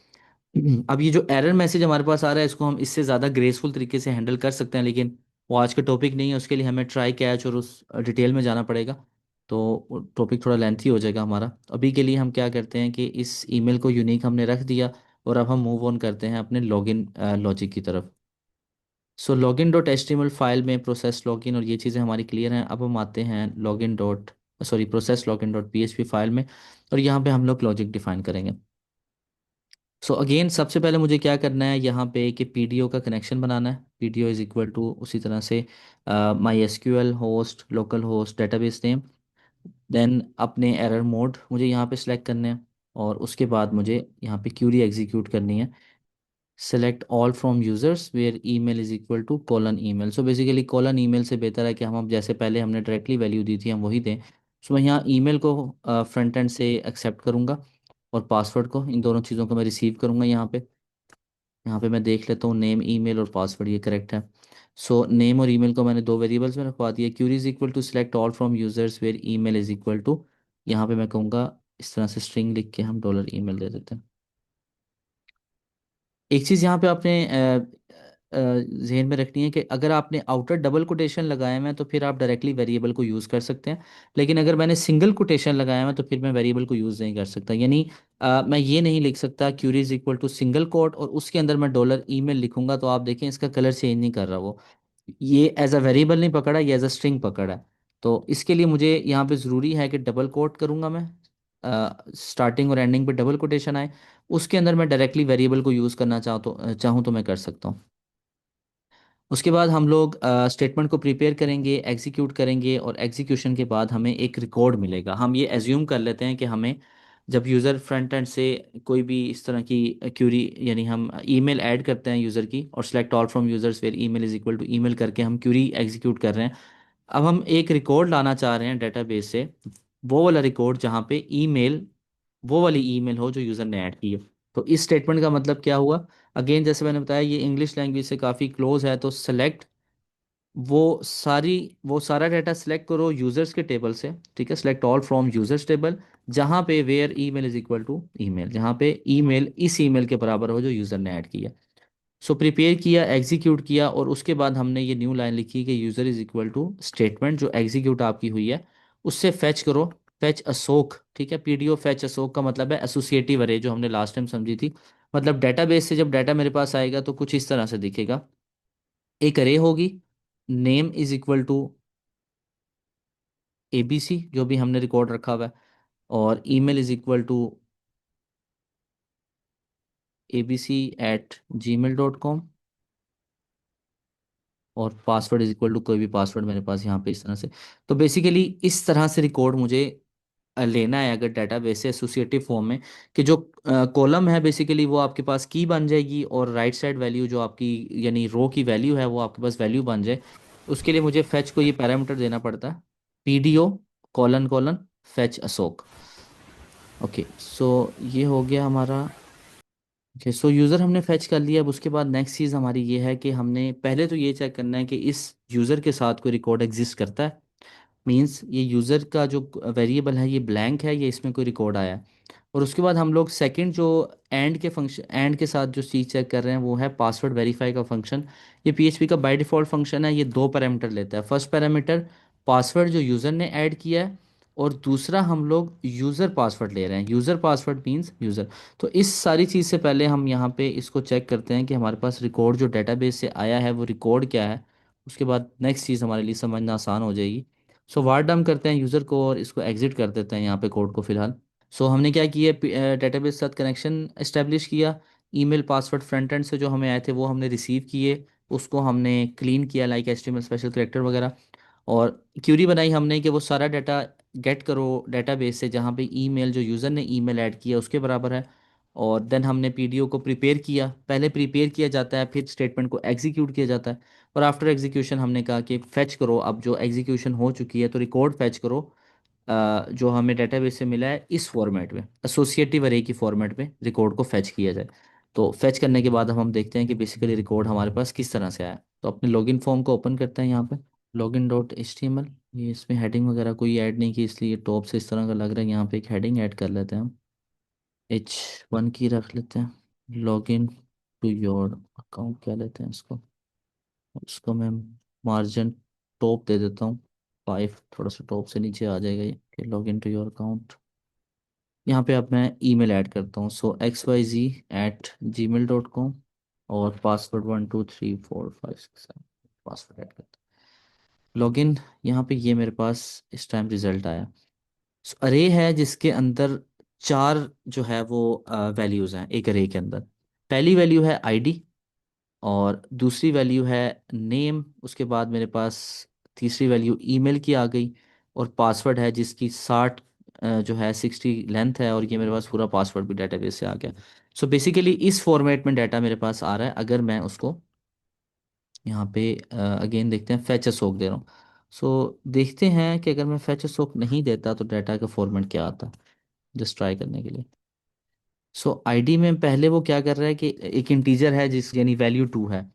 अब ये जो एरर मैसेज हमारे पास आ रहा है इसको हम इससे ज़्यादा ग्रेसफुल तरीके से हैंडल कर सकते हैं, लेकिन वो आज का टॉपिक नहीं है, उसके लिए हमें ट्राई कैच और उस डिटेल में जाना पड़ेगा। तो टॉपिक थोड़ा लेंथी हो जाएगा हमारा। अभी के लिए हम क्या करते हैं कि इस ईमेल को यूनिक हमने रख दिया, और अब हम मूव ऑन करते हैं अपने लॉगिन लॉजिक की तरफ। So login dot H T M L file में प्रोसेस लॉगिन और ये चीज़ें हमारी क्लियर हैं। अब हम आते हैं login dot sorry process login dot P H P file में, और यहाँ पे हम लोग लॉजिक डिफाइन करेंगे। सो अगेन सबसे पहले मुझे क्या करना है यहाँ पे कि पीडीओ का कनेक्शन बनाना है। पीडीओ इज इक्वल टू उसी तरह से my S Q L host local host database name, then अपने एरर मोड मुझे यहाँ पे सिलेक्ट करने हैं, और उसके बाद मुझे यहाँ पे क्यूरी एग्जीक्यूट करनी है। Select all from users where email is equal to colon email. So basically colon email से बेहतर है कि हम अब जैसे पहले हमने डायरेक्टली वैल्यू दी थी हम वही दें। सो मैं यहाँ ईमेल को फ्रंट एंड से एक्सेप्ट करूँगा, और पासवर्ड को, इन दोनों चीज़ों को मैं रिसीव करूँगा यहाँ पे। यहाँ पे मैं देख लेता हूँ नेम ईमेल और पासवर्ड ये करेक्ट है। सो नेम और ईमेल को मैंने दो वेरिएबल्स में रखवा दिया। Query is equal to select all from users where email is equal to, यहाँ पे मैं कहूँगा इस तरह से स्ट्रिंग लिख के हम डॉलर ईमेल दे देते हैं। एक चीज़ यहाँ पे आपने जहन में रखनी है कि अगर आपने आउटर डबल कोटेशन लगाए हुए हैं तो फिर आप डायरेक्टली वेरिएबल को यूज़ कर सकते हैं, लेकिन अगर मैंने सिंगल कोटेशन लगाया हुआ है तो फिर मैं वेरिएबल को यूज़ नहीं कर सकता। यानी मैं ये नहीं लिख सकता query is equal to single quote और उसके अंदर मैं डॉलर ईमेल लिखूंगा तो आप देखें इसका कलर चेंज नहीं कर रहा वो, ये एज अ वेरिएबल नहीं पकड़ा, ये एज अ स्ट्रिंग पकड़ा है। तो इसके लिए मुझे यहाँ पे ज़रूरी है कि डबल कोट करूँगा मैं, स्टार्टिंग और एंडिंग पे डबल कोटेशन आए, उसके अंदर मैं डायरेक्टली वेरिएबल को यूज़ करना चाहूँ तो मैं कर सकता हूँ। उसके बाद हम लोग स्टेटमेंट को प्रिपेयर करेंगे, एग्जीक्यूट करेंगे, और एग्जीक्यूशन के बाद हमें एक रिकॉर्ड मिलेगा। हम ये एज्यूम कर लेते हैं कि हमें जब यूज़र फ्रंट एंड से कोई भी इस तरह की क्यूरी, यानी हम ईमेल ऐड करते हैं यूज़र की और select all from users where email is equal to email करके हम क्यूरी एग्जीक्यूट कर रहे हैं। अब हम एक रिकॉर्ड लाना चाह रहे हैं डेटाबेस से, वो वाला रिकॉर्ड जहाँ पे ईमेल वो वाली ईमेल हो जो यूज़र ने ऐड की है। तो इस स्टेटमेंट का मतलब क्या हुआ? अगेन जैसे मैंने बताया ये इंग्लिश लैंग्वेज से काफ़ी क्लोज है, तो सेलेक्ट वो सारी वो सारा डाटा सेलेक्ट करो यूजर्स के टेबल से। ठीक है, select all from users table, जहाँ पे where email is equal to email, जहाँ पे ईमेल इस ईमेल के बराबर हो जो यूज़र ने ऐड किया। सो प्रिपेयर किया, एग्जीक्यूट किया, और उसके बाद हमने ये न्यू लाइन लिखी कि user is equal to statement जो एग्जीक्यूट आपकी हुई है उससे फेच करो, फेच अशोक। ठीक है, पीडीओ फेच अशोक का मतलब है एसोसिएटिव अरे, जो हमने लास्ट टाइम समझी थी। मतलब डेटाबेस से जब डाटा मेरे पास आएगा तो कुछ इस तरह से दिखेगा। एक अरे होगी, name is equal to ABC जो भी हमने रिकॉर्ड रखा हुआ है, और email is equal to abc@gmail.com, और पासवर्ड इज इक्वल टू कोई भी पासवर्ड मेरे पास यहाँ पे इस तरह से। तो बेसिकली इस तरह से रिकॉर्ड मुझे लेना है अगर डेटाबेस से एसोसिएटिव फॉर्म में, कि जो कॉलम है बेसिकली वो आपके पास की बन जाएगी, और राइट साइड वैल्यू जो आपकी यानी रो की वैल्यू है वो आपके पास वैल्यू बन जाए। उसके लिए मुझे फेच को ये पैरामीटर देना पड़ता है, PDO colon colon fetch assoc. Okay, so ये हो गया हमारा। ओके, सो यूज़र हमने फेच कर लिया। अब उसके बाद नेक्स्ट चीज़ हमारी ये है कि हमने पहले तो ये चेक करना है कि इस यूज़र के साथ कोई रिकॉर्ड एग्जिस्ट करता है। मींस ये यूज़र का जो वेरिएबल है ये ब्लैंक है, ये इसमें कोई रिकॉर्ड आया है। और उसके बाद हम लोग सेकंड जो एंड के साथ जो चीज़ चेक कर रहे हैं वो है पासवर्ड वेरीफाई का फंक्शन। ये पीएचपी का बाय डिफ़ॉल्ट फंक्शन है, ये दो पैरामीटर लेता है। फर्स्ट पैरामीटर पासवर्ड जो यूज़र ने ऐड किया है, और दूसरा हम लोग यूज़र पासवर्ड ले रहे हैं। User password means user. तो इस सारी चीज़ से पहले हम यहाँ पे इसको चेक करते हैं कि हमारे पास रिकॉर्ड जो डेटाबेस से आया है वो रिकॉर्ड क्या है। उसके बाद नेक्स्ट चीज़ हमारे लिए समझना आसान हो जाएगी। सो वार डम करते हैं यूज़र को और इसको एग्जिट कर देते हैं यहाँ पे कोड को फिलहाल। सो हमने क्या किया, डेटाबेस के साथ कनेक्शन इस्टेब्लिश किया। ईमेल पासवर्ड फ्रंट एंड से जो हमें आए थे वो हमने रिसीव किए, उसको हमने क्लीन किया लाइक एचटीएमएल स्पेशल करेक्टर वगैरह। और क्यूरी बनाई हमने कि वो सारा डाटा गेट करो डेटाबेस से जहाँ पे ईमेल जो यूज़र ने ईमेल ऐड किया उसके बराबर है। और देन हमने पीडीओ को प्रिपेयर किया, पहले प्रिपेयर किया जाता है फिर स्टेटमेंट को एग्जीक्यूट किया जाता है। और आफ्टर एग्जीक्यूशन हमने कहा कि फेच करो, अब जो एग्जीक्यूशन हो चुकी है तो रिकॉर्ड फेच करो, जो हमें डेटाबेस से मिला है इस फॉर्मेट में, एसोसिएटिव अरे की फॉर्मेट में रिकॉर्ड को फेच किया जाए। तो फेच करने के बाद हम देखते हैं कि बेसिकली रिकॉर्ड हमारे पास किस तरह से आया। तो अपने लॉगिन फॉर्म को ओपन करते हैं यहाँ पे, login dot H T M L. ये इसमें हेडिंग वगैरह कोई ऐड नहीं की इसलिए टॉप से इस तरह का लग रहा है। यहाँ पे एक हेडिंग ऐड कर लेते हैं हम, H1 की रख लेते हैं, लॉगिन टू योर अकाउंट कह लेते हैं इसको। उसको मैं मार्जिन टॉप दे देता हूँ 5, थोड़ा सा टॉप से नीचे आ जाएगा ये कि लॉगिन टू योर अकाउंट। यहाँ पे अब मैं ईमेल ऐड करता हूँ, सो xyz@gmail.com, और पासवर्ड 123456 पासवर्ड ऐड करता हूँ, लॉगिन। यहाँ पे ये मेरे पास इस टाइम रिजल्ट आया। अरे है जिसके अंदर चार जो है वो वैल्यूज़ हैं एक अरे के अंदर। पहली वैल्यू है आईडी, और दूसरी वैल्यू है नेम, उसके बाद मेरे पास तीसरी वैल्यू ईमेल की आ गई, और पासवर्ड है जिसकी 60 जो है 60 लेंथ है, और ये मेरे पास पूरा पासवर्ड भी डेटाबेस से आ गया। सो बेसिकली इस फॉर्मेट में डाटा मेरे पास आ रहा है। अगर मैं उसको यहाँ पे अगेन देखते हैं, फैच सोक दे रहा हूँ। सो देखते हैं कि अगर मैं फैच सोक नहीं देता तो डाटा का फॉर्मेट क्या आता है, जस्ट ट्राई करने के लिए। सो आईडी में पहले वो क्या कर रहा है कि एक इंटीजर है जिस यानी वैल्यू 2 है,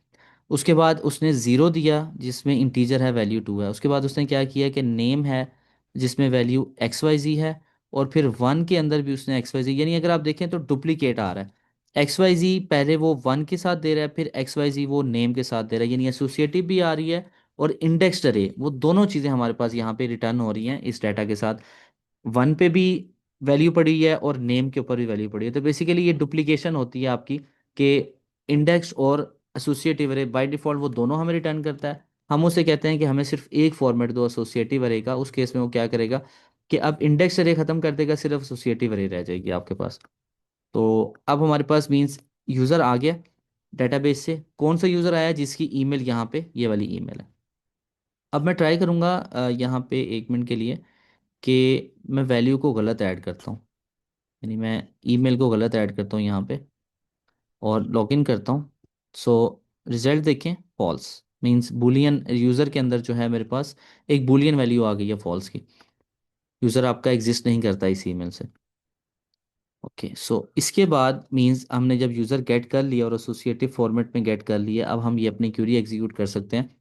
उसके बाद उसने ज़ीरो दिया जिसमें इंटीजर है वैल्यू 2 है, उसके बाद उसने क्या किया कि नेम है जिसमें वैल्यू एक्स वाई जी है, और फिर 1 के अंदर भी उसने एक्स वाई जी, यानी अगर आप देखें तो डुप्लीकेट आ रहा है। एक्स वाई जी पहले वो 1 के साथ दे रहा है, फिर एक्स वाई जी वो नेम के साथ दे रहा है, यानी एसोसिएटिव भी आ रही है और इंडेक्स्ड अरे, वो दोनों चीज़ें हमारे पास यहाँ पे रिटर्न हो रही हैं इस डाटा के साथ। 1 पे भी वैल्यू पड़ी है और नेम के ऊपर भी वैल्यू पड़ी है। तो बेसिकली ये डुप्लीकेशन होती है आपकी, कि इंडेक्स और एसोसिएटिव अरे बाय डिफॉल्ट वो दोनों हमें रिटर्न करता है। हम उसे कहते हैं कि हमें सिर्फ एक फॉर्मेट दो एसोसिएटिव अरे का, उस केस में वो क्या करेगा कि अब इंडेक्स अरे खत्म कर देगा, सिर्फ एसोसिएटिव अरे रह जाएगी आपके पास। तो अब हमारे पास मींस यूज़र आ गया डेटाबेस से। कौन सा यूज़र आया, जिसकी ईमेल यहाँ पे ये वाली ईमेल है। अब मैं ट्राई करूँगा यहाँ पे 1 मिनट के लिए कि मैं वैल्यू को गलत ऐड करता हूँ, यानी मैं ईमेल को गलत ऐड करता हूँ यहाँ पे, और लॉगिन करता हूँ। सो रिजल्ट देखें, फॉल्स मींस बुलियन यूज़र के अंदर जो है मेरे पास एक बुलियन वैल्यू आ गई है फॉल्स की। यूज़र आपका एग्जिस्ट नहीं करता इस ईमेल से। ओके, सो इसके बाद मींस हमने जब यूज़र गेट कर लिया और एसोसिएटिव फॉर्मेट में गेट कर लिया, अब हम ये अपनी क्यूरी एग्जीक्यूट कर सकते हैं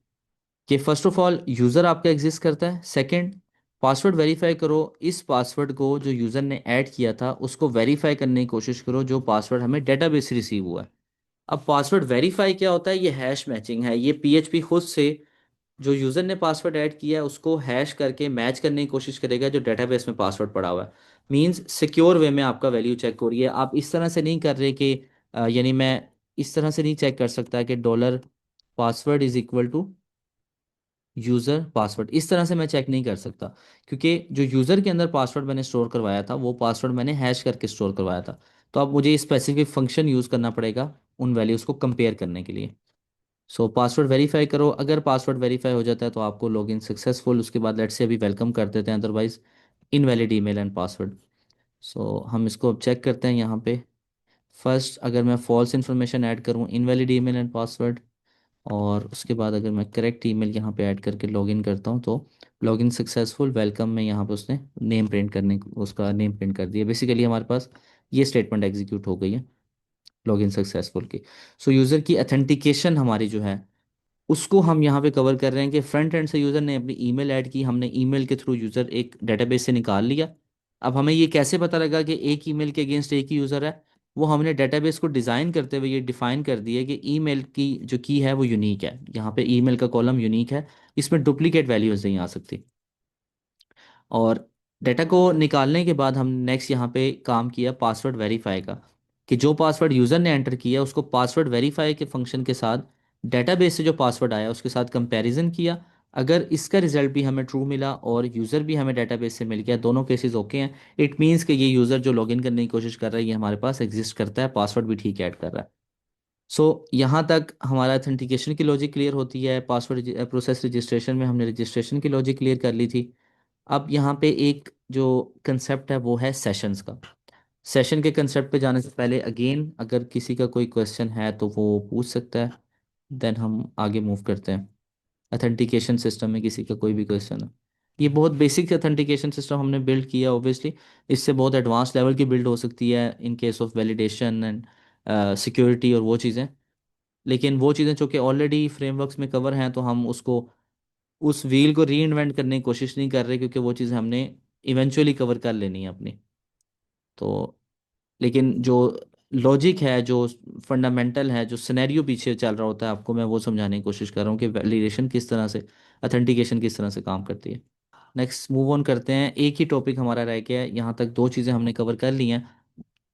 कि फर्स्ट ऑफ ऑल यूज़र आपका एग्जिस्ट करता है। सेकंड, पासवर्ड वेरीफाई करो, इस पासवर्ड को जो यूज़र ने ऐड किया था उसको वेरीफाई करने की कोशिश करो जो पासवर्ड हमें डेटाबेस से रिसीव हुआ है। अब पासवर्ड वेरीफाई क्या होता है? ये हैश मैचिंग है। ये पीएचपी खुद से जो यूज़र ने पासवर्ड ऐड किया है उसको हैश करके मैच करने की कोशिश करेगा जो डेटाबेस में पासवर्ड पड़ा हुआ है। मींस सिक्योर वे में आपका वैल्यू चेक हो रही है। आप इस तरह से नहीं कर रहे कि यानी मैं इस तरह से नहीं चेक कर सकता कि dollar password is equal to user password, इस तरह से मैं चेक नहीं कर सकता, क्योंकि जो यूज़र के अंदर पासवर्ड मैंने स्टोर करवाया था वो पासवर्ड मैंने हैश करके स्टोर करवाया था। तो अब मुझे स्पेसिफिक फंक्शन यूज़ करना पड़ेगा उन वैल्यूज़ को कंपेयर करने के लिए। सो पासवर्ड वेरीफाई करो। अगर पासवर्ड वेरीफाई हो जाता है तो आपको लॉगिन सक्सेसफुल, उसके बाद लेट्स से अभी वेलकम कर देते हैं, otherwise invalid email and password. So हम इसको अब चेक करते हैं यहाँ पे। फर्स्ट अगर मैं फॉल्स इन्फॉर्मेशन ऐड करूँ, इनवैलिड ईमेल एंड पासवर्ड, और उसके बाद अगर मैं करेक्ट ईमेल यहाँ पे ऐड करके लॉगिन करता हूँ तो लॉगिन सक्सेसफुल वेलकम में यहाँ पे उसने नेम प्रिंट करने उसका नेम प्रिंट कर दिया। बेसिकली हमारे पास ये स्टेटमेंट एग्जीक्यूट हो गई है लॉगिन सक्सेसफुल की। सो यूज़र की अथेंटिकेशन हमारी जो है उसको हम यहाँ पे कवर कर रहे हैं कि फ्रंट एंड से यूज़र ने अपनी ईमेल ऐड की, हमने ईमेल के थ्रू यूज़र एक डेटाबेस से निकाल लिया। अब हमें ये कैसे पता लगा कि एक ईमेल के अगेंस्ट एक ही यूज़र है? वो हमने डेटाबेस को डिज़ाइन करते हुए ये डिफाइन कर दिया कि ईमेल की जो की है वो यूनिक है। यहाँ पे ईमेल का कॉलम यूनिक है, इसमें डुप्लीकेट वैल्यूज नहीं आ सकती। और डेटा को निकालने के बाद हम नेक्स्ट यहाँ पे काम किया पासवर्ड वेरीफाई का, कि जो पासवर्ड यूज़र ने एंटर किया उसको पासवर्ड वेरीफाई के फंक्शन के साथ डेटाबेस से जो पासवर्ड आया उसके साथ कंपैरिजन किया। अगर इसका रिजल्ट भी हमें ट्रू मिला और यूज़र भी हमें डेटाबेस से मिल गया, दोनों केसेस ओके हैं, इट मीन्स कि ये यूज़र जो लॉगिन करने की कोशिश कर रहा है ये हमारे पास एग्जिस्ट करता है, पासवर्ड भी ठीक ऐड कर रहा है। सो यहाँ तक हमारा ऑथेंटिकेशन की लॉजिक क्लियर होती है। पासवर्ड प्रोसेस रजिस्ट्रेशन में हमने रजिस्ट्रेशन की लॉजिक क्लियर कर ली थी। अब यहाँ पे एक जो कंसेप्ट है वो है सेशंस का। सेशन के कंसेप्ट पे जाने से पहले अगेन अगर किसी का कोई क्वेश्चन है तो वो पूछ सकता है, देन हम आगे मूव करते हैं। अथेंटिकेशन सिस्टम में किसी का कोई भी क्वेश्चन है, ये बहुत बेसिक अथेंटिकेशन सिस्टम हमने बिल्ड किया ऑब्वियसली। इससे बहुत एडवांस लेवल की बिल्ड हो सकती है in case of validation and security और वो चीज़ें। लेकिन वो चीज़ें जो कि ऑलरेडी फ्रेमवर्क्स में कवर हैं तो हम उसको उस व्हील को री इन्वेंट करने की कोशिश नहीं कर रहे, क्योंकि वो चीज़ हमने इवेंचुअली कवर कर लेनी है अपनी। तो लेकिन जो लॉजिक है, जो फंडामेंटल है, जो सिनेरियो पीछे चल रहा होता है, आपको मैं वो समझाने की कोशिश कर रहा हूँ कि वैलिडेशन किस तरह से, अथेंटिकेशन किस तरह से काम करती है। नेक्स्ट मूव ऑन करते हैं। एक ही टॉपिक हमारा रह गया है, यहाँ तक दो चीज़ें हमने कवर कर ली हैं।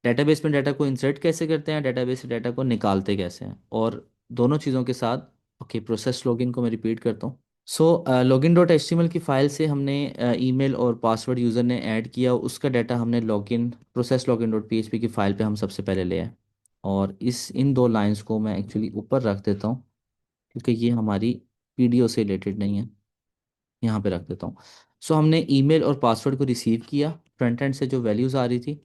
डेटाबेस में डाटा को इंसर्ट कैसे करते हैं, डेटाबेस से डाटा को निकालते कैसे हैं, और दोनों चीज़ों के साथ ओके प्रोसेस लॉगिन को मैं रिपीट करता हूँ। So login dot H T M L की फ़ाइल से हमने ईमेल और पासवर्ड यूज़र ने ऐड किया, उसका डाटा हमने login process login dot P H P की फ़ाइल पे हम सबसे पहले ले आए। और इन दो लाइंस को मैं एक्चुअली ऊपर रख देता हूँ, क्योंकि ये हमारी पीडीओ से रिलेटेड नहीं है। यहाँ पे रख देता हूँ। सो हमने ईमेल और पासवर्ड को रिसीव किया फ्रंट एंड से जो वैल्यूज़ आ रही थी।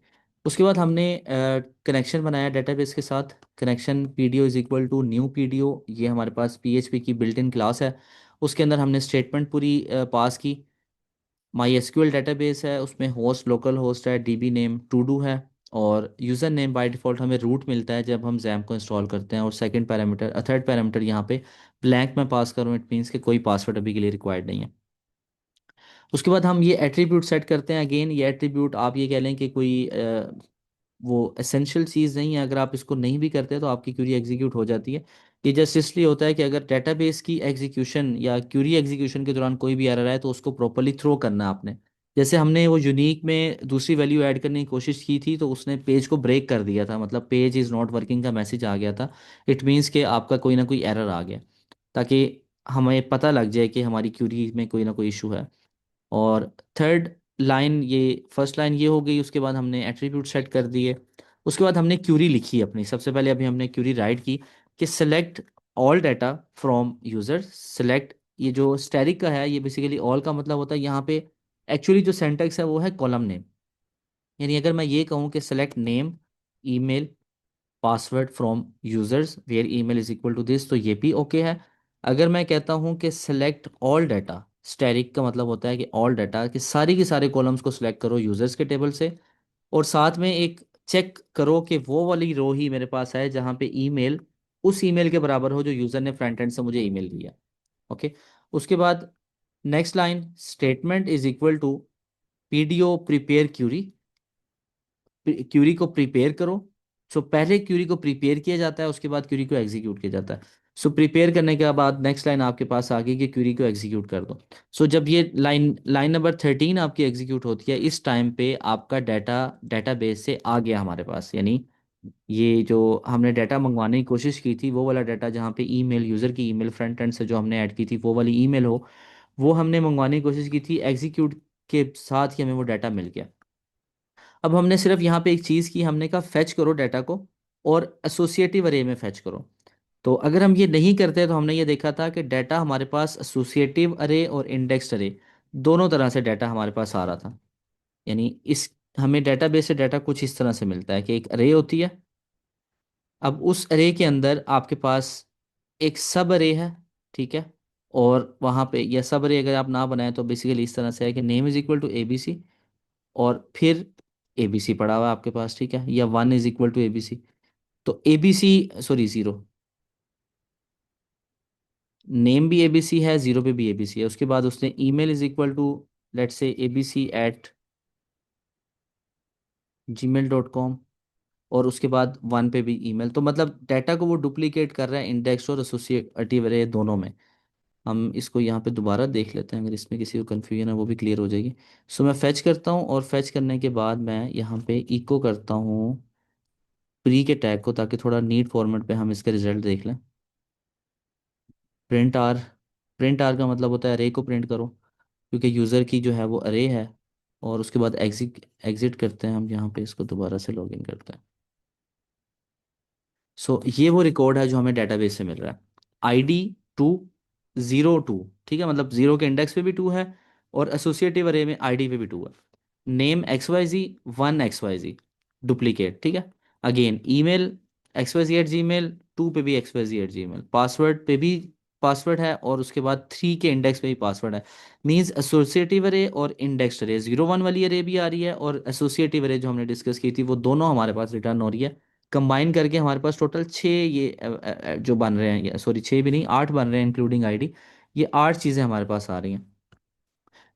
उसके बाद हमने कनेक्शन बनाया डेटाबेस के साथ। Connection PDO is equal to new PDO, ये हमारे पास पीएचपी की बिल्ट इन क्लास है। उसके अंदर हमने स्टेटमेंट पूरी पास की। माई एसक्यूएल डेटाबेस है, उसमें होस्ट लोकल होस्ट है, डीबी नेम टू डू है, और यूज़र नेम बाय डिफ़ॉल्ट हमें रूट मिलता है जब हम जैम को इंस्टॉल करते हैं। और सेकंड पैरामीटर थर्ड पैरामीटर यहाँ पे ब्लैंक में पास करूँ, इट मीन्स कि कोई पासवर्ड अभी के लिए रिक्वायर्ड नहीं है। उसके बाद हम ये एट्रीब्यूट सेट करते हैं। अगेन ये एट्रीब्यूट आप ये कह लें कि कोई वो एसेंशियल चीज़ नहीं है, अगर आप इसको नहीं भी करते तो आपकी क्यूरी एग्जीक्यूट हो जाती है। ये जस्ट इसलिए होता है कि अगर डेटाबेस की एग्जीक्यूशन या क्यूरी एग्जीक्यूशन के दौरान कोई भी एरर आए तो उसको प्रॉपरली थ्रो करना है आपने। जैसे हमने वो यूनिक में दूसरी वैल्यू ऐड करने की कोशिश की थी तो उसने पेज को ब्रेक कर दिया था, मतलब पेज इज़ नॉट वर्किंग का मैसेज आ गया था। इट मीन्स कि आपका कोई ना कोई एरर आ गया, ताकि हमें पता लग जाए कि हमारी क्यूरी में कोई ना कोई इशू है। और थर्ड लाइन, ये फर्स्ट लाइन ये हो गई। उसके बाद हमने एट्रीब्यूट सेट कर दिए। उसके बाद हमने क्यूरी लिखी अपनी। सबसे पहले अभी हमने क्यूरी राइट की कि select all data from user select. ये जो स्टैटिक का है ये बेसिकली ऑल का मतलब होता है यहाँ पे। एक्चुअली जो सेंटेक्स है वो है कॉलम नेम। यानी अगर मैं ये कहूँ कि select name email password from users where email is equal to this, तो ये भी ओके है। अगर मैं कहता हूँ कि सिलेक्ट ऑल डाटा, स्टैटिक का मतलब होता है कि ऑल डाटा कि सारी की सारे कॉलम्स को सिलेक्ट करो यूजर्स के टेबल से, और साथ में एक चेक करो कि वो वाली रो ही मेरे पास है जहाँ पे ईमेल उस ईमेल के बराबर हो जो यूजर ने फ्रंट एंड से मुझे ईमेल दिया। ओके। उसके बाद next line statement is equal to PDO prepare query, query को प्रिपेयर करो। सो पहले क्यूरी को प्रिपेयर किया जाता है, उसके बाद क्यूरी को एग्जीक्यूट किया जाता है। सो प्रिपेयर करने के बाद नेक्स्ट लाइन आपके पास आ गई कि क्यूरी को एग्जीक्यूट कर दो। सो जब ये लाइन लाइन नंबर 13 आपकी एग्जीक्यूट होती है, इस टाइम पे आपका डाटा डेटाबेस से आ गया हमारे पास, यानी ये जो हमने डाटा मंगवाने की कोशिश की थी, वो वाला डाटा जहाँ पे ईमेल, यूज़र की ईमेल फ्रंट एंड से जो हमने ऐड की थी वो वाली ईमेल हो, वो हमने मंगवाने की कोशिश की थी, एग्जीक्यूट के साथ ही हमें वो डाटा मिल गया। अब हमने सिर्फ यहाँ पे एक चीज़ की, हमने कहा फैच करो डाटा को और एसोसिएटिव अरे में फैच करो। तो अगर हम ये नहीं करते तो हमने ये देखा था कि डाटा हमारे पास एसोसिएटिव अरे और इंडेक्स्ड अरे दोनों तरह से डाटा हमारे पास आ रहा था। यानी इस हमें डेटाबेस से डाटा कुछ इस तरह से मिलता है कि एक अरे होती है। अब उस अरे के अंदर आपके पास एक सब अरे है, ठीक है। और वहाँ पे यह सब अरे अगर आप ना बनाए तो बेसिकली इस तरह से है कि name is equal to ABC, और फिर ABC पड़ा हुआ है आपके पास, ठीक है, या 1 इज इक्वल टू ABC। तो ABC, सॉरी, जीरो, नेम भी ABC है, जीरो पे भी ABC है। उसके बाद उसने email is equal to let's say abc@gmail.com, और उसके बाद 1 पे भी ईमेल। तो मतलब डाटा को वो डुप्लीकेट कर रहा है इंडेक्स और एसोसिएटिव अरे दोनों में। हम इसको यहाँ पे दोबारा देख लेते हैं, अगर इसमें किसी को कन्फ्यूजन है वो भी क्लियर हो जाएगी। सो मैं फैच करता हूँ, और फैच करने के बाद मैं यहाँ पे इको करता हूँ प्री के टैग को, ताकि थोड़ा नीट फॉर्मेट पे हम इसके रिजल्ट देख लें। प्रिंट आर, प्रिंट आर का मतलब होता है अरे को प्रिंट करो, क्योंकि यूज़र की जो है वो अरे है। और उसके बाद एग्जिट एग्जिट करते हैं हम यहाँ पे, इसको दोबारा से लॉगिन करते हैं। सो ये वो रिकॉर्ड है जो हमें डेटाबेस से मिल रहा है। ID 202, ठीक है, मतलब जीरो के इंडेक्स पे भी 2 है, और एसोसिएटिव अरे में ID पे भी 2 है। नेम XYZ 1 XYZ, डुप्लीकेट, ठीक है। अगेन ईमेल XYZ@gmail, 2 पे भी XYZ@gmail, पासवर्ड पे भी पासवर्ड है, और उसके बाद 3 के इंडेक्स पे भी पासवर्ड है। मीन्स एसोसिएटिव अरे और इंडेक्स्ड अरे, 0 1 वाली अरे भी आ रही है, और एसोसिएटिव अरे जो हमने डिस्कस की थी वो दोनों हमारे पास रिटर्न हो रही है। कंबाइन करके हमारे पास टोटल 6 ये जो बन रहे हैं, सॉरी 6 भी नहीं, 8 बन रहे हैं इंक्लूडिंग ID। ये 8 चीज़ें हमारे पास आ रही हैं।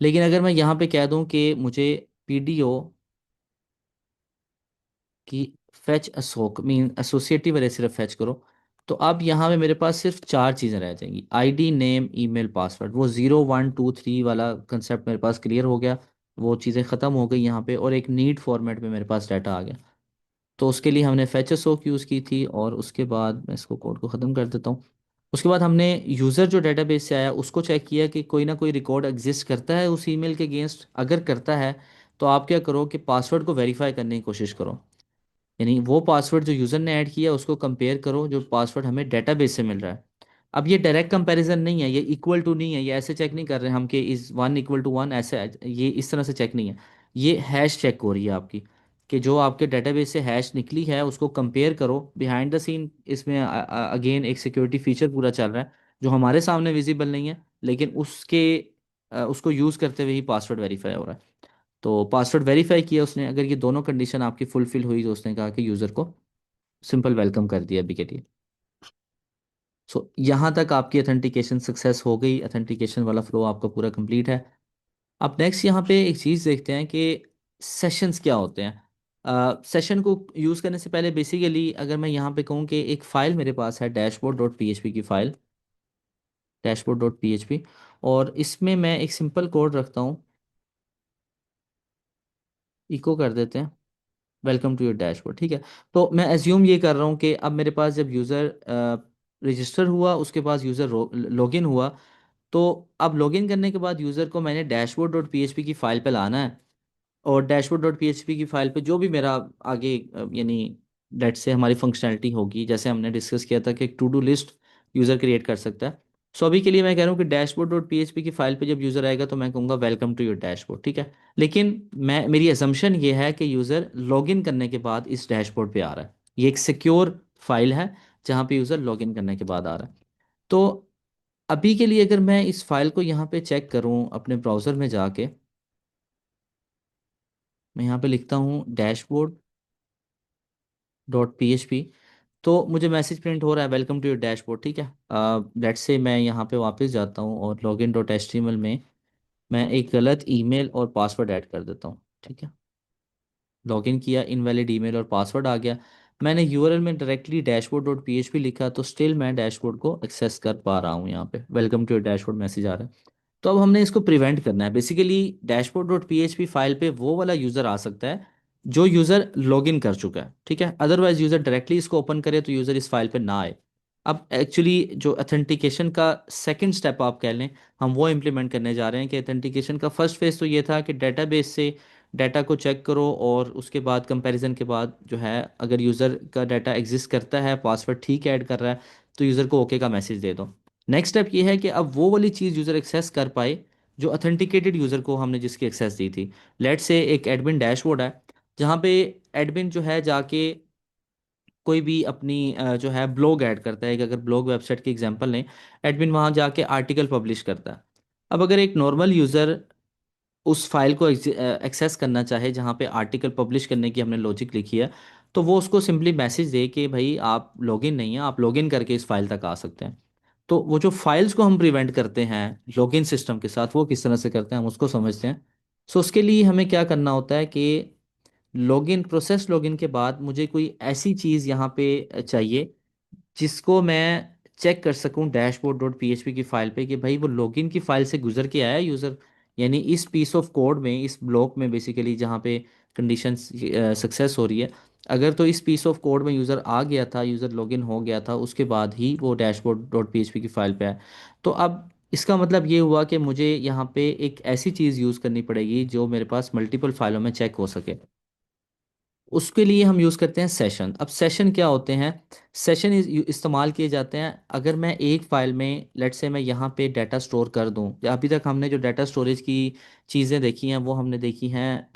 लेकिन अगर मैं यहाँ पे कह दूँ कि मुझे PDO की फैच असोक मीन एसोसिएटिव अरे सिर्फ फैच करो, तो अब यहाँ पे मेरे पास सिर्फ 4 चीज़ें रह जाएंगी, ID, नेम, ईमेल, पासवर्ड। वो 0 1 2 3 वाला कंसेप्ट मेरे पास क्लियर हो गया, वो चीज़ें ख़त्म हो गई यहाँ पे, और एक नीट फॉर्मेट में मेरे पास डाटा आ गया। तो उसके लिए हमने फैच सोक यूज़ की थी, और उसके बाद मैं इसको कोड को ख़त्म कर देता हूँ। उसके बाद हमने यूज़र जो डेटाबेस से आया उसको चेक किया कि कोई ना कोई रिकॉर्ड एग्जिस्ट करता है उस ईमेल के अगेंस्ट। अगर करता है तो आप क्या करो कि पासवर्ड को वेरीफाई करने की कोशिश करो, यानी वो पासवर्ड जो यूज़र ने ऐड किया उसको कंपेयर करो जो पासवर्ड हमें डेटाबेस से मिल रहा है। अब ये डायरेक्ट कंपैरिजन नहीं है, ये इक्वल टू नहीं है, ये ऐसे चेक नहीं कर रहे हम कि इज़ 1 = 1, ऐसे ये इस तरह से चेक नहीं है। ये हैश चेक हो रही है आपकी, कि जो आपके डेटाबेस से हैश निकली है उसको कंपेयर करो बिहाइंड द सीन। इसमें अगेन एक सिक्योरिटी फीचर पूरा चल रहा है जो हमारे सामने विजिबल नहीं है, लेकिन उसको यूज़ करते हुए ही पासवर्ड वेरीफाई हो रहा है। तो पासवर्ड वेरीफाई किया उसने, अगर ये दोनों कंडीशन आपकी फुलफिल हुई तो उसने कहा कि यूज़र को सिंपल वेलकम कर दिया अभी के लिए। सो यहाँ तक आपकी अथेंटिकेशन सक्सेस हो गई, अथेंटिकेशन वाला फ्लो आपका पूरा कंप्लीट है। अब नेक्स्ट यहाँ पे एक चीज़ देखते हैं कि सेशंस क्या होते हैं। सेशन को यूज़ करने से पहले बेसिकली अगर मैं यहाँ पे कहूँ कि एक फ़ाइल मेरे पास है dashboard.php की फ़ाइल, dashboard.php, और इसमें मैं एक सिंपल कोड रखता हूँ, इको कर देते हैं वेलकम टू योर डैशबोर्ड, ठीक है। तो मैं एज्यूम ये कर रहा हूँ कि अब मेरे पास जब यूज़र रजिस्टर हुआ, उसके पास यूज़र लॉगिन हुआ, तो अब लॉगिन करने के बाद यूज़र को मैंने dashboard.php की फ़ाइल पे लाना है, और डैशबोर्ड.php की फ़ाइल पे जो भी मेरा आगे यानी लेट से हमारी फंक्शनैलिटी होगी, जैसे हमने डिस्कस किया था कि एक to do list user create कर सकता है। सो अभी के लिए मैं कह रहा हूँ कि dashboard.php की फ़ाइल पे जब यूज़र आएगा तो मैं कहूँगा वेलकम टू योर डैशबोर्ड, ठीक है। लेकिन मैं मेरी असम्पशन ये है कि यूज़र लॉगिन करने के बाद इस डैशबोर्ड पे आ रहा है। ये एक सिक्योर फाइल है जहाँ पे यूज़र लॉगिन करने के बाद आ रहा है। तो अभी के लिए अगर मैं इस फाइल को यहाँ पे चेक करूँ अपने ब्राउज़र में जाके, मैं यहाँ पे लिखता हूँ dashboard.php, तो मुझे मैसेज प्रिंट हो रहा है वेलकम टू योर डैशबोर्ड, ठीक है। लेट्स से मैं यहाँ पे वापस जाता हूँ और login.html में मैं एक गलत ईमेल और पासवर्ड ऐड कर देता हूँ, ठीक है। लॉगिन किया, इनवैलिड ईमेल और पासवर्ड आ गया। मैंने यूआरएल में डायरेक्टली डैशबोर्ड डॉट पीएचपी लिखा, तो स्टिल मैं डैशबोर्ड को एक्सेस कर पा रहा हूँ। यहाँ पे welcome to your dashboard message आ रहा है। तो अब हमने इसको प्रिवेंट करना है। Basically dashboard dot PHP file पे वो वाला यूज़र आ सकता है जो यूज़र लॉगिन कर चुका है, ठीक है। अदरवाइज यूज़र डायरेक्टली इसको ओपन करे तो यूज़र इस फाइल पे ना आए। अब एक्चुअली जो अथेंटिकेशन का सेकंड स्टेप आप कह लें, हम वो इम्प्लीमेंट करने जा रहे हैं। कि अथेंटिकेशन का फर्स्ट फेज तो ये था कि डेटाबेस से डाटा को चेक करो, और उसके बाद कंपैरिजन के बाद जो है, अगर यूज़र का डाटा एग्जिस्ट करता है, पासवर्ड ठीक ऐड कर रहा है, तो यूज़र को ओके का मैसेज दे दो। नेक्स्ट स्टेप ये है कि अब वो वाली चीज़ यूज़र एक्सेस कर पाए जो अथेंटिकेटेड यूज़र को हमने जिसकी एक्सेस दी थी। लेट से एक एडमिन डैशबोर्ड है, जहाँ पे एडमिन जो है जाके कोई भी अपनी जो है ब्लॉग ऐड करता है। कि अगर ब्लॉग वेबसाइट की एग्जांपल लें, एडमिन वहाँ जाके आर्टिकल पब्लिश करता है। अब अगर एक नॉर्मल यूज़र उस फाइल को एक्सेस करना चाहे जहाँ पे आर्टिकल पब्लिश करने की हमने लॉजिक लिखी है, तो वो उसको सिंपली मैसेज दे कि भाई आप लॉगिन नहीं है, आप लॉगिन करके इस फाइल तक आ सकते हैं। तो वो जो फाइल्स को हम प्रिवेंट करते हैं लॉगिन सिस्टम के साथ, वो किस तरह से करते हैं हम उसको समझते हैं। सो उसके लिए हमें क्या करना होता है कि लॉगिन प्रोसेस लॉगिन के बाद मुझे कोई ऐसी चीज़ यहाँ पे चाहिए जिसको मैं चेक कर सकूं डैशबोर्ड डॉट पीएचपी की फाइल पे कि भाई वो लॉगिन की फाइल से गुजर के आया यूज़र। यानी इस पीस ऑफ कोड में, इस ब्लॉक में बेसिकली जहाँ पे कंडीशन सक्सेस हो रही है, अगर तो इस पीस ऑफ कोड में यूज़र आ गया था, यूज़र लॉगिन हो गया था, उसके बाद ही वो डैशबोर्ड डॉट पीएचपी की फाइल पे आया। तो अब इसका मतलब ये हुआ कि मुझे यहाँ पे एक ऐसी चीज़ यूज़ करनी पड़ेगी जो मेरे पास मल्टीपल फाइलों में चेक हो सके। उसके लिए हम यूज़ करते हैं सेशन। अब सेशन क्या होते हैं? सेशन इस्तेमाल किए जाते हैं अगर मैं एक फाइल में, लेट से मैं यहाँ पे डाटा स्टोर कर दूँ। अभी तक हमने जो डाटा स्टोरेज की चीज़ें देखी हैं वो हमने देखी हैं